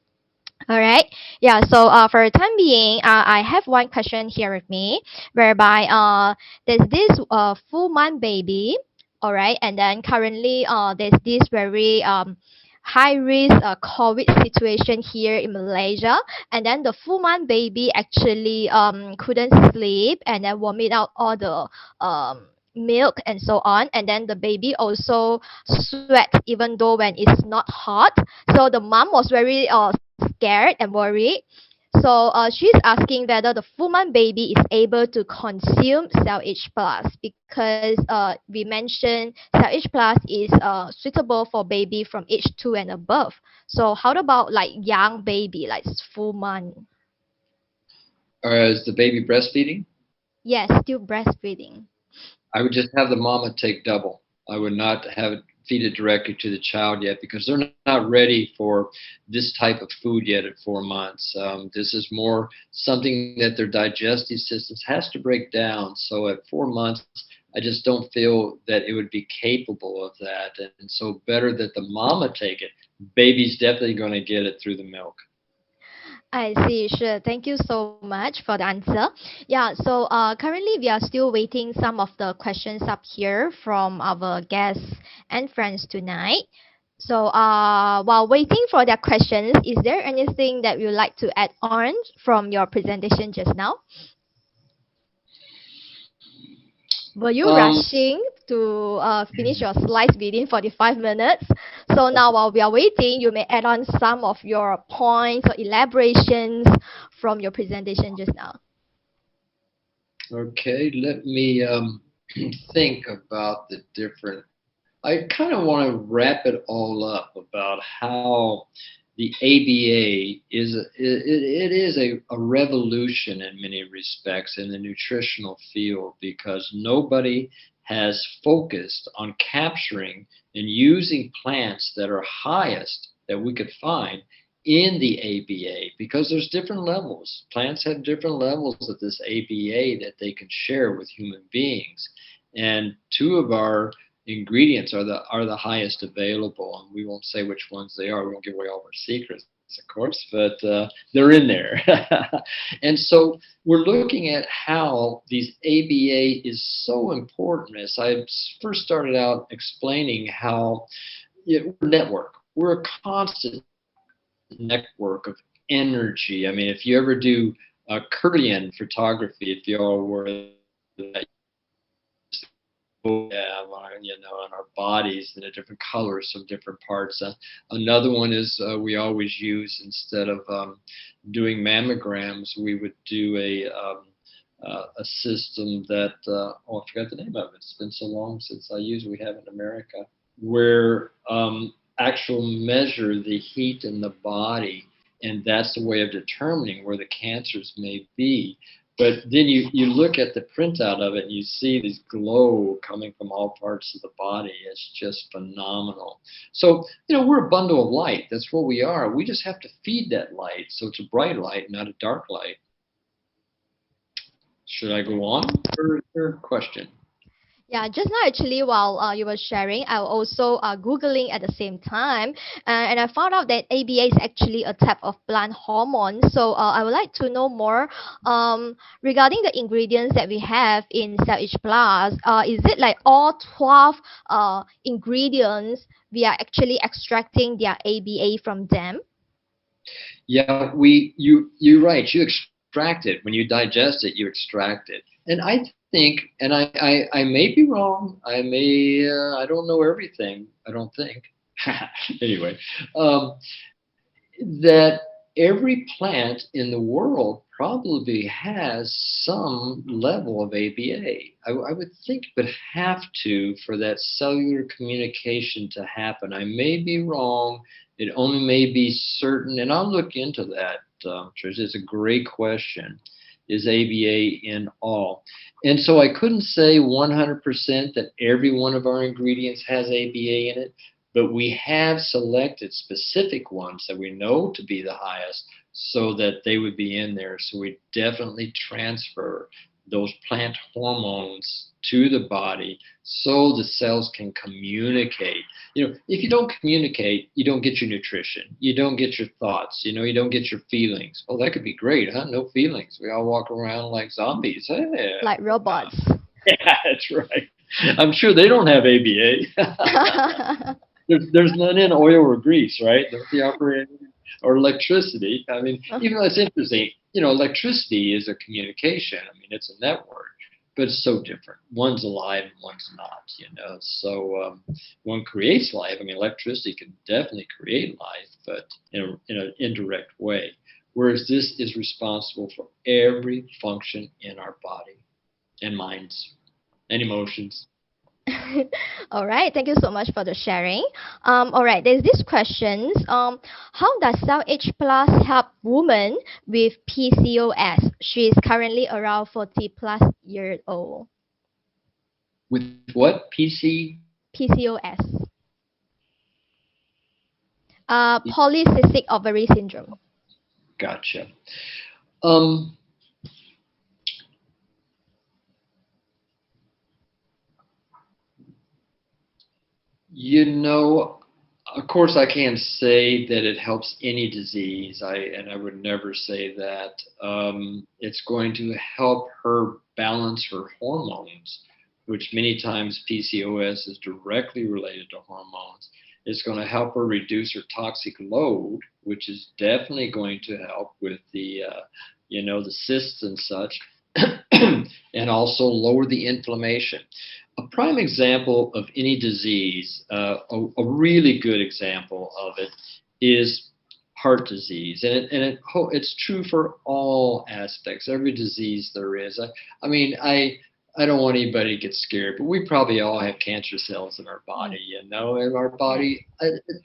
All right. Yeah. So for the time being, I have one question here with me, whereby there's this full month baby. All right. And then currently there's this very high risk COVID situation here in Malaysia. And then the full month baby actually couldn't sleep and then vomit out all the milk and so on. And then the baby also sweat even though when it's not hot. So the mom was very scared and worried. So she's asking whether the full month baby is able to consume CellAge Plus, because we mentioned CellAge Plus is suitable for baby from age 2 and above. So how about like young baby, like full month? Is the baby breastfeeding? Yes, still breastfeeding. I would just have the mama take double. I would not have it feed it directly to the child yet, because they're not ready for this type of food yet at 4 months. This is more something that their digestive systems has to break down. So at 4 months, I just don't feel that it would be capable of that. And so better that the mama take it. Baby's definitely going to get it through the milk. I see. Sure. Thank you so much for the answer. Yeah. So currently we are still waiting some of the questions up here from our guests and friends tonight. So while waiting for their questions, is there anything that you would like to add on from your presentation just now? Were you rushing to finish your slides within 45 minutes? So now while we are waiting, you may add on some of your points or elaborations from your presentation just now. Okay, let me think about the different. I kind of want to wrap it all up about how the ABA is a revolution in many respects in the nutritional field, because nobody has focused on capturing and using plants that are highest that we could find in the ABA, because there's different levels. Plants have different levels of this ABA that they can share with human beings. And 2 of our ingredients are the highest available, and we won't say which ones they are. We won't give away all our secrets, of course, but they're in there. And so we're looking at how these ABA is so important. As I first started out explaining how we're a network. We're a constant network of energy. I mean, if you ever do Kurdian photography, if you all were that, in our bodies in a different colors from different parts. Another one is we always use, instead of doing mammograms, we would do a system that I forgot the name of it. It's been so long since I used it. We have it in America, where actual measure the heat in the body, and that's the way of determining where the cancers may be. But then you look at the printout of it and you see this glow coming from all parts of the body. It's just phenomenal. So, we're a bundle of light. That's what we are. We just have to feed that light. So it's a bright light, not a dark light. Should I go on? Third question. Yeah, just now actually while you were sharing, I was also Googling at the same time, and I found out that ABA is actually a type of plant hormone. So I would like to know more regarding the ingredients that we have in CellAge Plus. Is it like all 12 ingredients we are actually extracting their ABA from them? Yeah, you're right. You extract it. When you digest it, you extract it. And I think, and I may be wrong. I don't know everything. I don't think, Anyway, that every plant in the world probably has some level of ABA. I would think it would have to for that cellular communication to happen. I may be wrong. It only may be certain, and I'll look into that. Trish, it's a great question. Is ABA in all? And so I couldn't say 100% that every one of our ingredients has ABA in it, but we have selected specific ones that we know to be the highest so that they would be in there. So we definitely transfer those plant hormones to the body so the cells can communicate. If you don't communicate, you don't get your nutrition. You don't get your thoughts. You don't get your feelings. Oh, that could be great, huh? No feelings. We all walk around like zombies. Hey. Like robots. Yeah, that's right. I'm sure they don't have ABA. There's none in oil or grease, right? The operating or electricity. I mean, even though it's interesting, electricity is a communication. I mean, it's a network, but it's so different. One's alive and one's not. So one creates life. I mean, electricity can definitely create life, but in an indirect way. Whereas this is responsible for every function in our body and minds and emotions. All right, thank you so much for the sharing. All right, there's this questions. How does CellAge Plus help women with PCOS? She is currently around 40 plus years old. With what? PCOS. Polycystic ovary syndrome. Gotcha. Of course, I can't say that it helps any disease. I would never say that. It's going to help her balance her hormones, which many times PCOS is directly related to hormones. It's going to help her reduce her toxic load, which is definitely going to help with the cysts and such, and also lower the inflammation. A prime example of any disease, a really good example of it, is heart disease, and it's true for all aspects, every disease there is. I don't want anybody to get scared, but we probably all have cancer cells in our body, and our body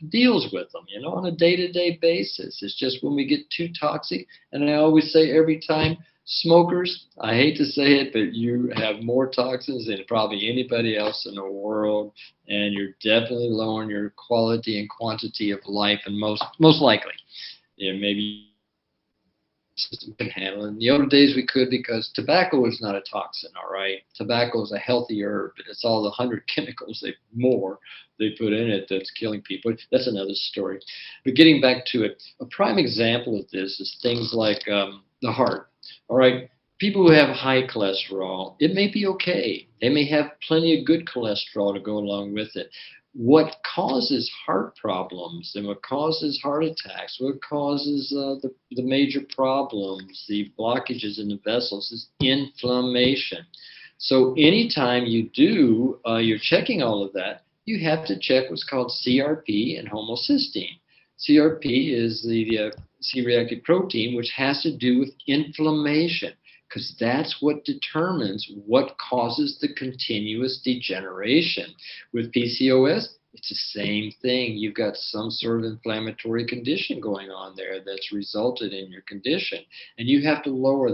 deals with them, on a day-to-day basis. It's just when we get too toxic, and I always say every time, smokers, I hate to say it, but you have more toxins than probably anybody else in the world, and you're definitely lowering your quality and quantity of life, and most likely, maybe system can handle it. In the older days we could, because tobacco is not a toxin, all right? Tobacco is a healthy herb, but it's all the 100 chemicals they put in it that's killing people. That's another story. But getting back to it, a prime example of this is things like the heart. All right, people who have high cholesterol, it may be okay. They may have plenty of good cholesterol to go along with it. What causes heart problems and what causes heart attacks, what causes the major problems, the blockages in the vessels, is inflammation. So anytime you do, you're checking all of that, you have to check what's called CRP and homocysteine. CRP is the C-reactive protein, which has to do with inflammation, because that's what determines what causes the continuous degeneration. With PCOS, it's the same thing. You've got some sort of inflammatory condition going on there that's resulted in your condition, and you have to lower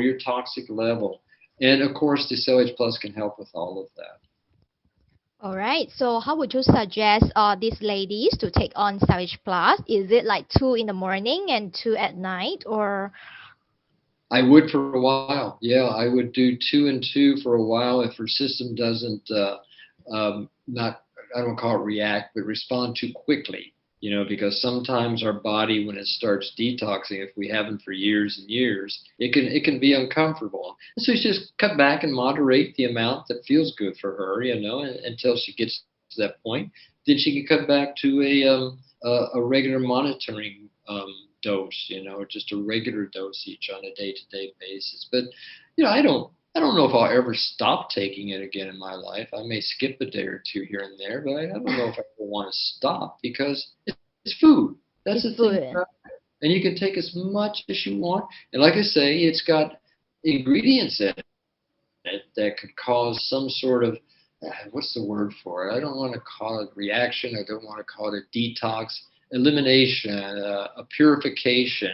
your toxic level. And of course, the CellAge Plus can help with all of that. All right. So how would you suggest these ladies to take on CellAge Plus? Is it like 2 in the morning and 2 at night, or? I would for a while. Yeah, I would do 2 and 2 for a while if her system doesn't I don't call it react, but respond too quickly. Because sometimes our body, when it starts detoxing, if we haven't for years and years, it can be uncomfortable. And so you just cut back and moderate the amount that feels good for her, until she gets to that point. Then she can cut back to a regular monitoring dose, just a regular dosage on a day-to-day basis. But I don't I don't know if I'll ever stop taking it again in my life. I may skip a day or two here and there, but I don't know if I ever want to stop because it's food. That's It's the thing. food. And you can take as much as you want. And like I say, it's got ingredients in it that could cause some sort of, what's the word for it? I don't want to call it reaction. I don't want to call it a detox, elimination, a purification.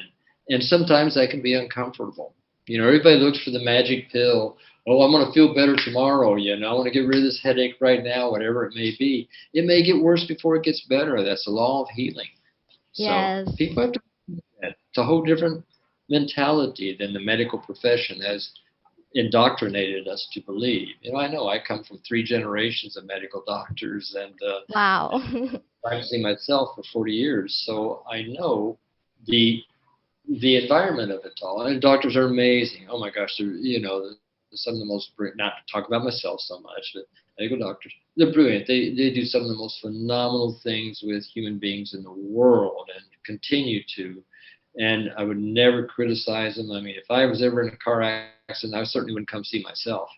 And sometimes that can be uncomfortable. Everybody looks for the magic pill. Oh, I'm going to feel better tomorrow. I want to get rid of this headache right now, whatever it may be. It may get worse before it gets better. That's the law of healing. Yes. So people have to do that. It's a whole different mentality than the medical profession has indoctrinated us to believe. I know I come from 3 generations of medical doctors, and Wow. practicing myself for 40 years, so I know the environment of it all. And doctors are amazing. Oh my gosh, they're some of the most brilliant. Not to talk about myself so much, but medical doctors, they're brilliant. They do some of the most phenomenal things with human beings in the world, and continue to. And I would never criticize them. I mean, if I was ever in a car accident, I certainly wouldn't come see myself.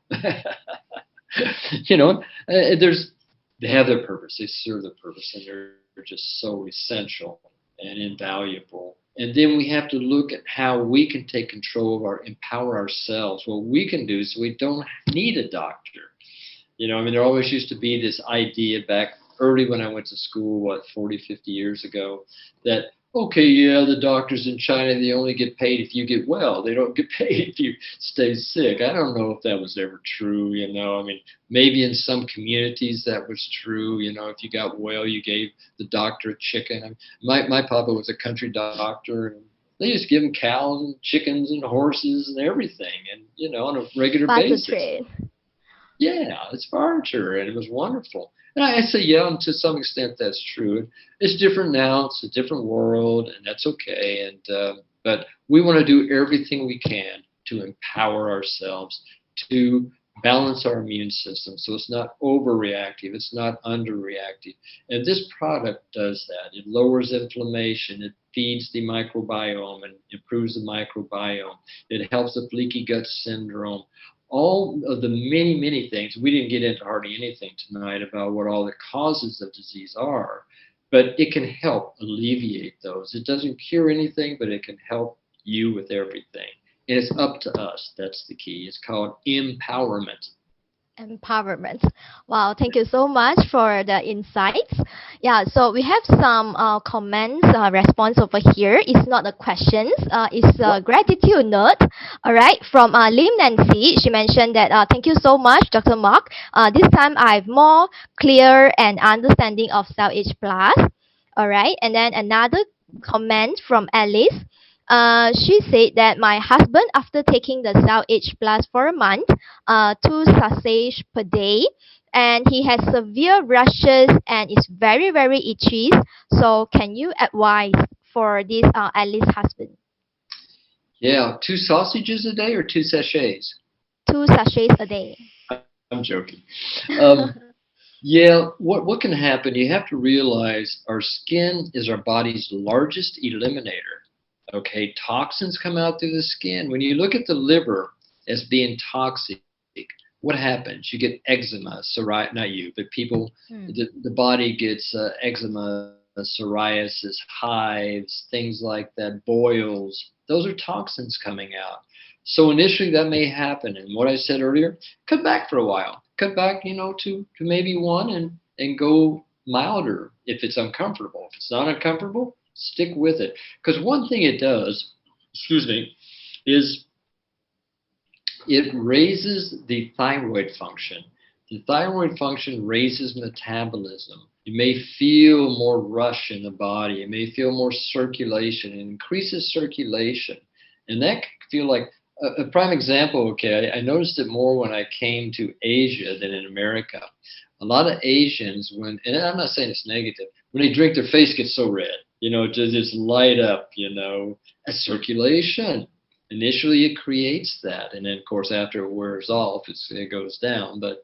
They have their purpose. They serve their purpose, and they're just so essential and invaluable. And then we have to look at how we can take control of empower ourselves, what we can do so we don't need a doctor. There always used to be this idea back early when I went to school, 40, 50 years ago, that, okay, yeah, the doctors in China, they only get paid if you get well. They don't get paid if you stay sick. I don't know if that was ever true, maybe in some communities that was true. If you got well, you gave the doctor a chicken. My papa was a country doctor, and they just give him cows and chickens and horses and everything, and, on a regular basis. Trade. Yeah, it's barter, and it was wonderful. And I say, yeah, and to some extent that's true. It's different now. It's a different world, and that's okay. But we want to do everything we can to empower ourselves, to balance our immune system so it's not overreactive, it's not underreactive. And this product does that. It lowers inflammation. It feeds the microbiome and improves the microbiome. It helps with leaky gut syndrome. All of the many, many things. We didn't get into hardly anything tonight about what all the causes of disease are, but it can help alleviate those. It doesn't cure anything, but it can help you with everything. And it's up to us. That's the key. It's called empowerment. Empowerment. Wow, thank you so much for the insights. Yeah, so we have some comments, response over here. It's not a question, it's a gratitude note. All right, from Lim Nancy. She mentioned that thank you so much, Dr. Mark. This time I have more clear and understanding of CellAge Plus. All right, and then another comment from Alice. She said that my husband, after taking the CellAge Plus for a month, 2 sachets per day, and he has severe rashes and is very, very itchy. So can you advise for this Alice's husband? Yeah, 2 sausages a day or 2 sachets? 2 sachets a day. I'm joking. Yeah, what can happen, you have to realize our skin is our body's largest eliminator. Okay, toxins come out through the skin. When you look at the liver as being toxic, what happens? You get eczema, psoriasis, not you, but people, the body gets eczema, psoriasis, hives, things like that, boils. Those are toxins coming out. So initially that may happen. And what I said earlier, cut back for a while. Cut back, to maybe 1 and go milder if it's uncomfortable. If it's not uncomfortable, stick with it. Because one thing it does, is it raises the thyroid function. The thyroid function raises metabolism. You may feel more rush in the body. You may feel more circulation. It increases circulation. And that can feel like a prime example, okay, I noticed it more when I came to Asia than in America. A lot of Asians, and I'm not saying it's negative, when they drink, their face gets so red. Just light up, a circulation. Initially, it creates that. And then, of course, after it wears off, it goes down. But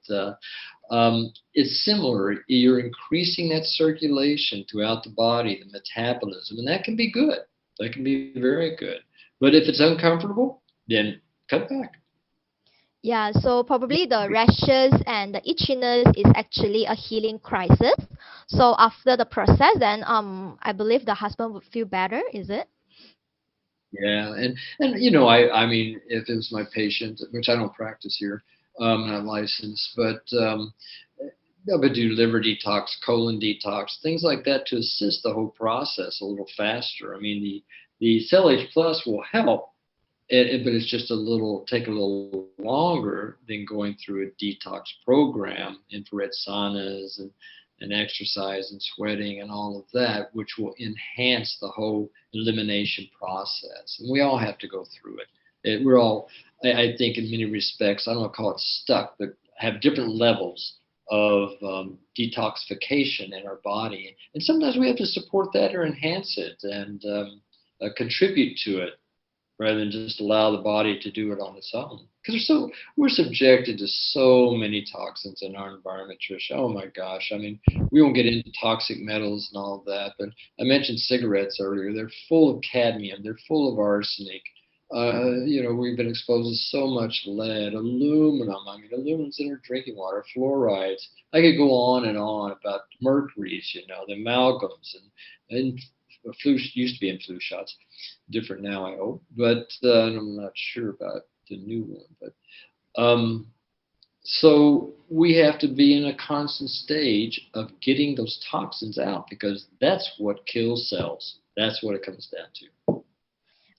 it's similar. You're increasing that circulation throughout the body, the metabolism, and that can be good. That can be very good. But if it's uncomfortable, then cut back. Yeah, so probably the rashes and the itchiness is actually a healing crisis. So after the process, then I believe the husband would feel better, is it? Yeah, and you know, I mean, if it was my patient, which I don't practice here, not licensed, but I would do liver detox, colon detox, things like that to assist the whole process a little faster. I mean, the CellAge Plus will help, but it's just take a little longer than going through a detox program, infrared saunas and exercise and sweating and all of that, which will enhance the whole elimination process. And we all have to go through it. We're all, I think, in many respects, I don't want to call it stuck, but have different levels of detoxification in our body. And sometimes we have to support that or enhance it and contribute to it rather than just allow the body to do it on its own. Because we're subjected to so many toxins in our environment, Trish. Oh my gosh. I mean, we won't get into toxic metals and all of that, but I mentioned cigarettes earlier. They're full of cadmium. They're full of arsenic. You know, we've been exposed to so much lead, aluminum. I mean, aluminum's in our drinking water, fluorides. I could go on and on about mercuries, you know, the amalgams and flu used to be in flu shots, different now, I hope, but I'm not sure about the new one. But so we have to be in a constant stage of getting those toxins out because that's what kills cells. That's what it comes down to.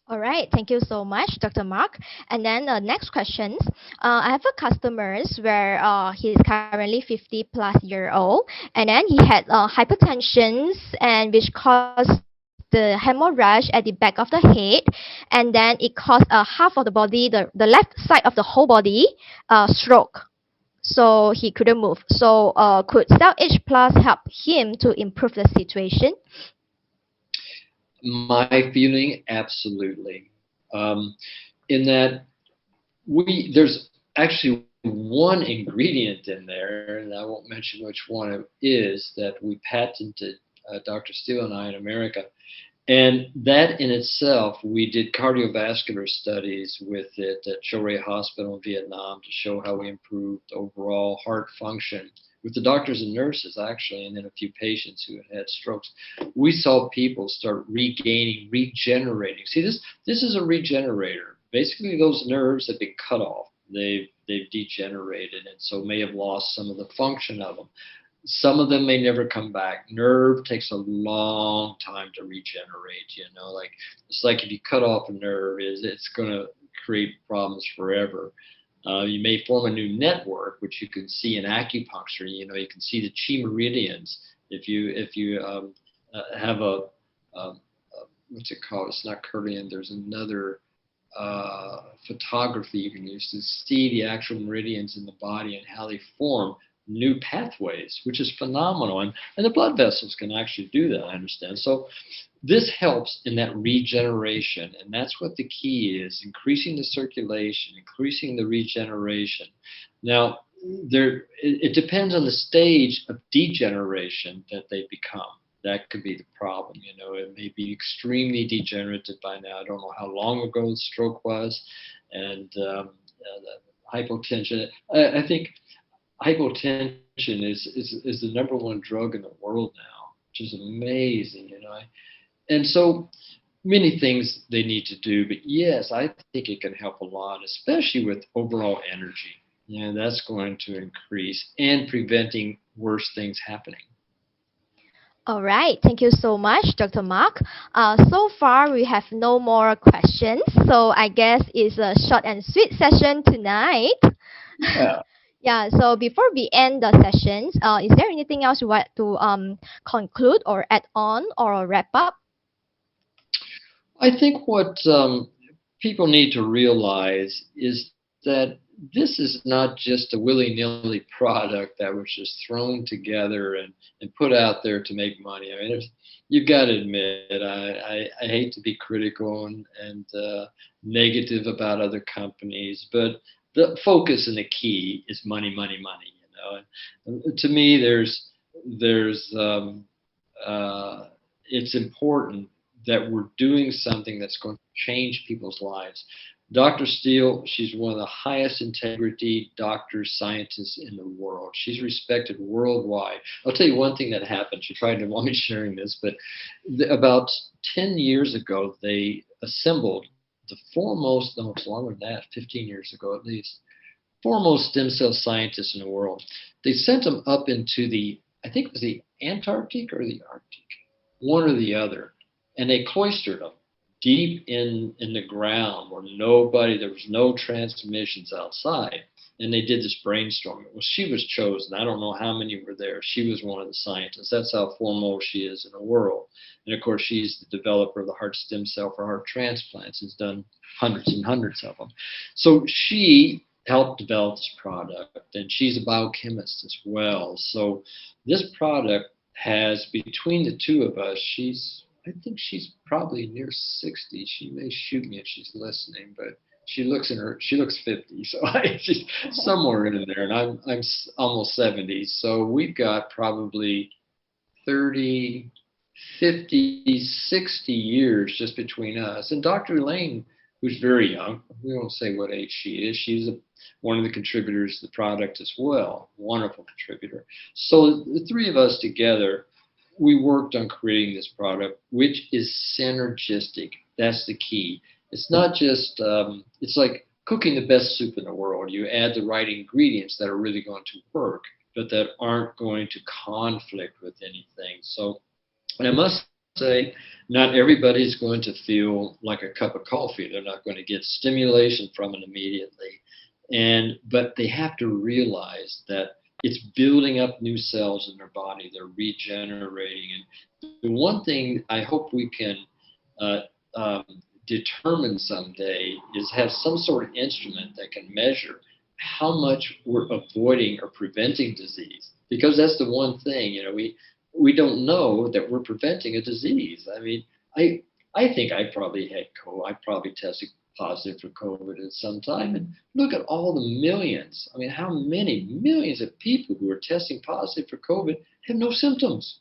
All right, thank you so much, Dr. Mark. And then the next questions. I have a customers where he's currently 50 plus year old, and then he had hypertension, and which caused the hemorrhage at the back of the head, and then it caused half of the body, the left side of the whole body, stroke. So he couldn't move. So could CellAge Plus help him to improve the situation? My feeling, absolutely. In that there's actually one ingredient in there, and I won't mention which one it is, that we patented, Dr. Steele and I in America. And that in itself, we did cardiovascular studies with it at Chlorella Hospital in Vietnam to show how we improved overall heart function with the doctors and nurses, actually, and then a few patients who had strokes. We saw people start regenerating. See, this is a regenerator. Basically, those nerves have been cut off. They've degenerated, and so may have lost some of the function of them. Some of them may never come back. Nerve takes a long time to regenerate, you know, like it's like if you cut off a nerve, it's going to create problems forever. You may form a new network, which you can see in acupuncture. You know, you can see the chi meridians. If you have a what's it called? It's not Kirlian. There's another photography you can use to see the actual meridians in the body and how they form new pathways, which is phenomenal. And the blood vessels can actually do that, I understand. So this helps in that regeneration, and that's what the key is, increasing the circulation, increasing the regeneration. Now, it depends on the stage of degeneration that they become. That could be the problem. You know, it may be extremely degenerative by now. I don't know how long ago the stroke was, and the hypotension. I think hypotension is the number one drug in the world now, which is amazing, you know. And so many things they need to do, but yes, I think it can help a lot, especially with overall energy. Yeah, that's going to increase and preventing worse things happening. All right, thank you so much, Dr. Mark. So far, we have no more questions, so I guess it's a short and sweet session tonight. Yeah. Yeah, so before we end the sessions, is there anything else you want to conclude or add on or wrap up? I think what people need to realize is that this is not just a willy-nilly product that was just thrown together and put out there to make money. I mean, you've got to admit, I hate to be critical and negative about other companies, but the focus and the key is money, money, money. You know, and to me, it's important that we're doing something that's going to change people's lives. Dr. Steele, she's one of the highest integrity doctors, scientists in the world. She's respected worldwide. I'll tell you one thing that happened. She tried to avoid sharing this, but about 10 years ago, they assembled the foremost, no, it's longer than that, 15 years ago at least, foremost stem cell scientists in the world. They sent them up into the, I think it was the Antarctic or the Arctic, one or the other, and they cloistered them deep in the ground where there was no transmissions outside. And they did this brainstorming. Well, she was chosen. I don't know how many were there. She was one of the scientists. That's how foremost she is in the world. And of course, she's the developer of the heart stem cell for heart transplants. Has done hundreds and hundreds of them. So she helped develop this product, and she's a biochemist as well. So this product has, between the two of us, I think she's probably near 60. She may shoot me if she's listening, but she looks 50, so she's somewhere in there, and I'm almost 70. So we've got probably 30, 50, 60 years just between us. And Dr. Elaine, who's very young, we won't say what age she is. She's one of the contributors to the product as well. Wonderful contributor. So the three of us together, we worked on creating this product, which is synergistic. That's the key. It's not just, it's like cooking the best soup in the world. You add the right ingredients that are really going to work, but that aren't going to conflict with anything. So, and I must say, not everybody's going to feel like a cup of coffee. They're not going to get stimulation from it immediately. But they have to realize that it's building up new cells in their body. They're regenerating. And the one thing I hope we can determine someday is have some sort of instrument that can measure how much we're avoiding or preventing disease. Because that's the one thing, we don't know that we're preventing a disease. I mean, I think I probably had COVID. I probably tested positive for COVID at some time. And look at all the millions. I mean, how many millions of people who are testing positive for COVID have no symptoms?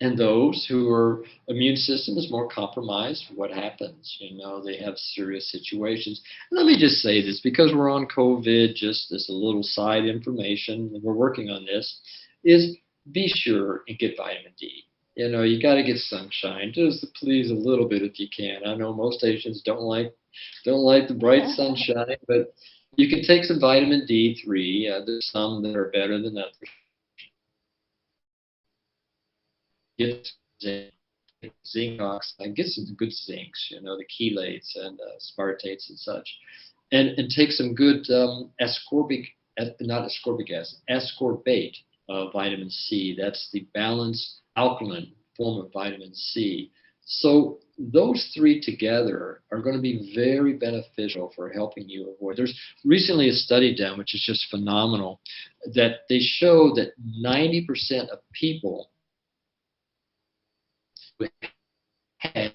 And those who are immune system is more compromised, what happens? They have serious situations. Let me just say this, because we're on COVID, just as a little side information, and we're working on this, is be sure and get vitamin D. You got to get sunshine, just please a little bit if you can. I know most Asians don't like the bright sunshine, but you can take some vitamin D3. There's some that are better than others. Get zinc oxide, get some good zincs, the chelates and aspartates and such, and take some good ascorbate vitamin C. That's the balanced alkaline form of vitamin C. So those three together are going to be very beneficial for helping you avoid. There's recently a study done, which is just phenomenal, that they show that 90% of people who had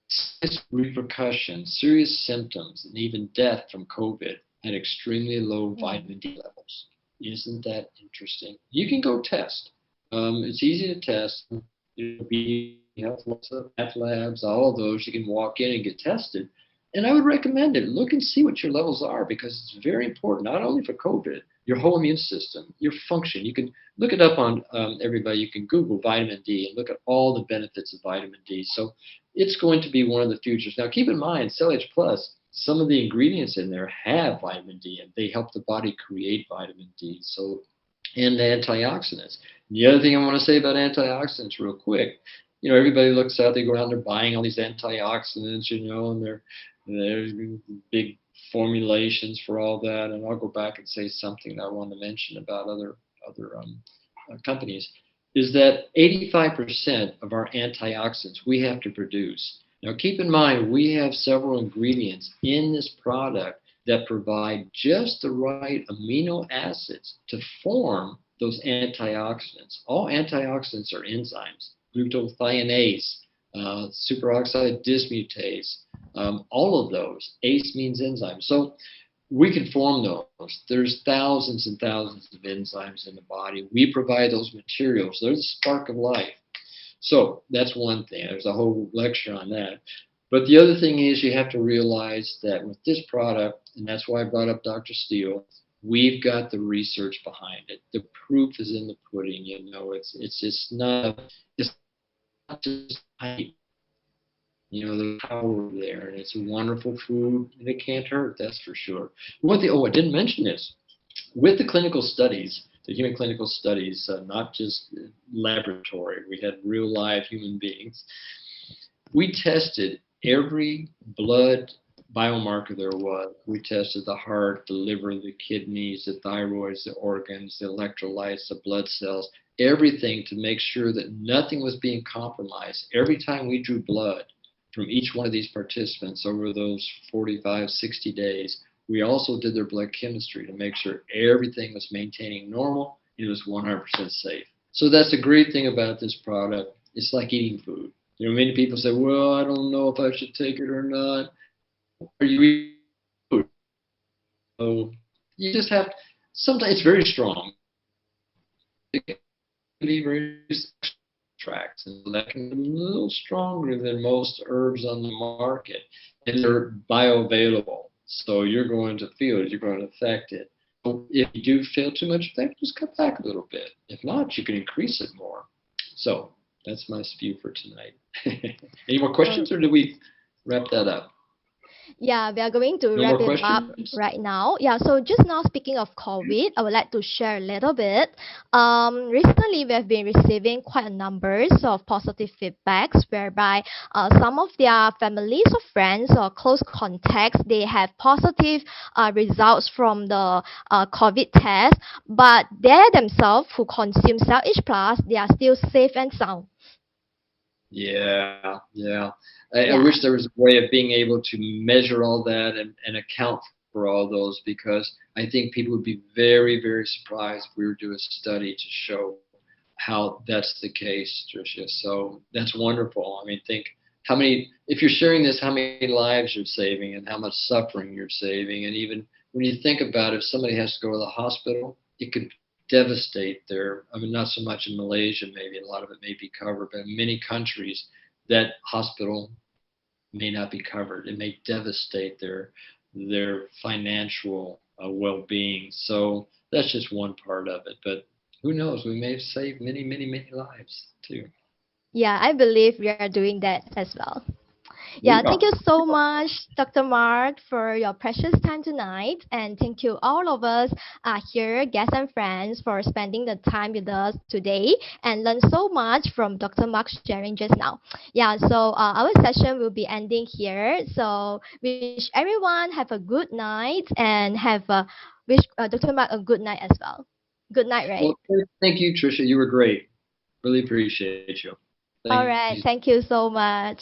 serious repercussions, serious symptoms, and even death from COVID had extremely low vitamin D levels. Isn't that interesting? You can go test. It's easy to test. Health labs, all of those. You can walk in and get tested. And I would recommend it. Look and see what your levels are, because it's very important, not only for COVID, your whole immune system, your function. You can look it up on everybody. You can Google vitamin D and look at all the benefits of vitamin D. So it's going to be one of the futures. Now, keep in mind, CellAge Plus, some of the ingredients in there have vitamin D, and they help the body create vitamin D. So, and antioxidants. The other thing I want to say about antioxidants real quick, everybody looks out, they go out, they're buying all these antioxidants, and there's big formulations for all that. And I'll go back and say something that I want to mention about other companies, is that 85% of our antioxidants we have to produce. Now, keep in mind, we have several ingredients in this product that provide just the right amino acids to form those antioxidants. All antioxidants are enzymes. Glucothionase, superoxide dismutase, all of those. ACE means enzyme. So we can form those. There's thousands and thousands of enzymes in the body. We provide those materials. They're the spark of life. So that's one thing. There's a whole lecture on that. But the other thing is you have to realize that with this product, and that's why I brought up Dr. Steele, we've got the research behind it. The proof is in the pudding. It's just not just hype. The power there, and it's a wonderful food, and it can't hurt, that's for sure. I didn't mention this. With the clinical studies, the human clinical studies, not just laboratory, we had real live human beings. We tested every blood biomarker there was. We tested the heart, the liver, the kidneys, the thyroids, the organs, the electrolytes, the blood cells, everything to make sure that nothing was being compromised. Every time we drew blood from each one of these participants over those 45, 60 days, we also did their blood chemistry to make sure everything was maintaining normal and it was 100% safe. So that's the great thing about this product. It's like eating food. Many people say, well, I don't know if I should take it or not. Are you eating food? So you just have, sometimes it's very strong. It can be very extracts, and that can be a little stronger than most herbs on the market, and they're bioavailable, so you're going to feel it, you're going to affect it. So if you do feel too much effect, just cut back a little bit. If not, you can increase it more. So that's my spew for tonight. Any more questions, or do we wrap that up? Yeah, we are going to wrap it up right now. Yeah, so just now, speaking of COVID, I would like to share a little bit. Recently, we have been receiving quite a numbers of positive feedbacks whereby some of their families or friends or close contacts, they have positive results from the COVID test, but they themselves who consume CellAge Plus, they are still safe and sound. Yeah. I wish there was a way of being able to measure all that and account for all those, because I think people would be very, very surprised if we were to do a study to show how that's the case, Tricia. So that's wonderful. I mean, think how many, if you're sharing this, how many lives you're saving and how much suffering you're saving. And even when you think about it, if somebody has to go to the hospital, it could devastate not so much in Malaysia, maybe a lot of it may be covered, but in many countries, that hospital may not be covered. It may devastate their financial well-being. So that's just one part of it. But who knows? We may have saved many, many, many lives too. Yeah, I believe we are doing that as well. Yeah, thank you so much, Dr. Mark, for your precious time tonight. And thank you all of us here, guests and friends, for spending the time with us today and learn so much from Dr. Mark's sharing just now. Yeah, so our session will be ending here. So wish everyone have a good night and wish Dr. Mark a good night as well. Good night, Ray. Well, thank you, Tricia. You were great. Really appreciate you. All right. Thank you so much.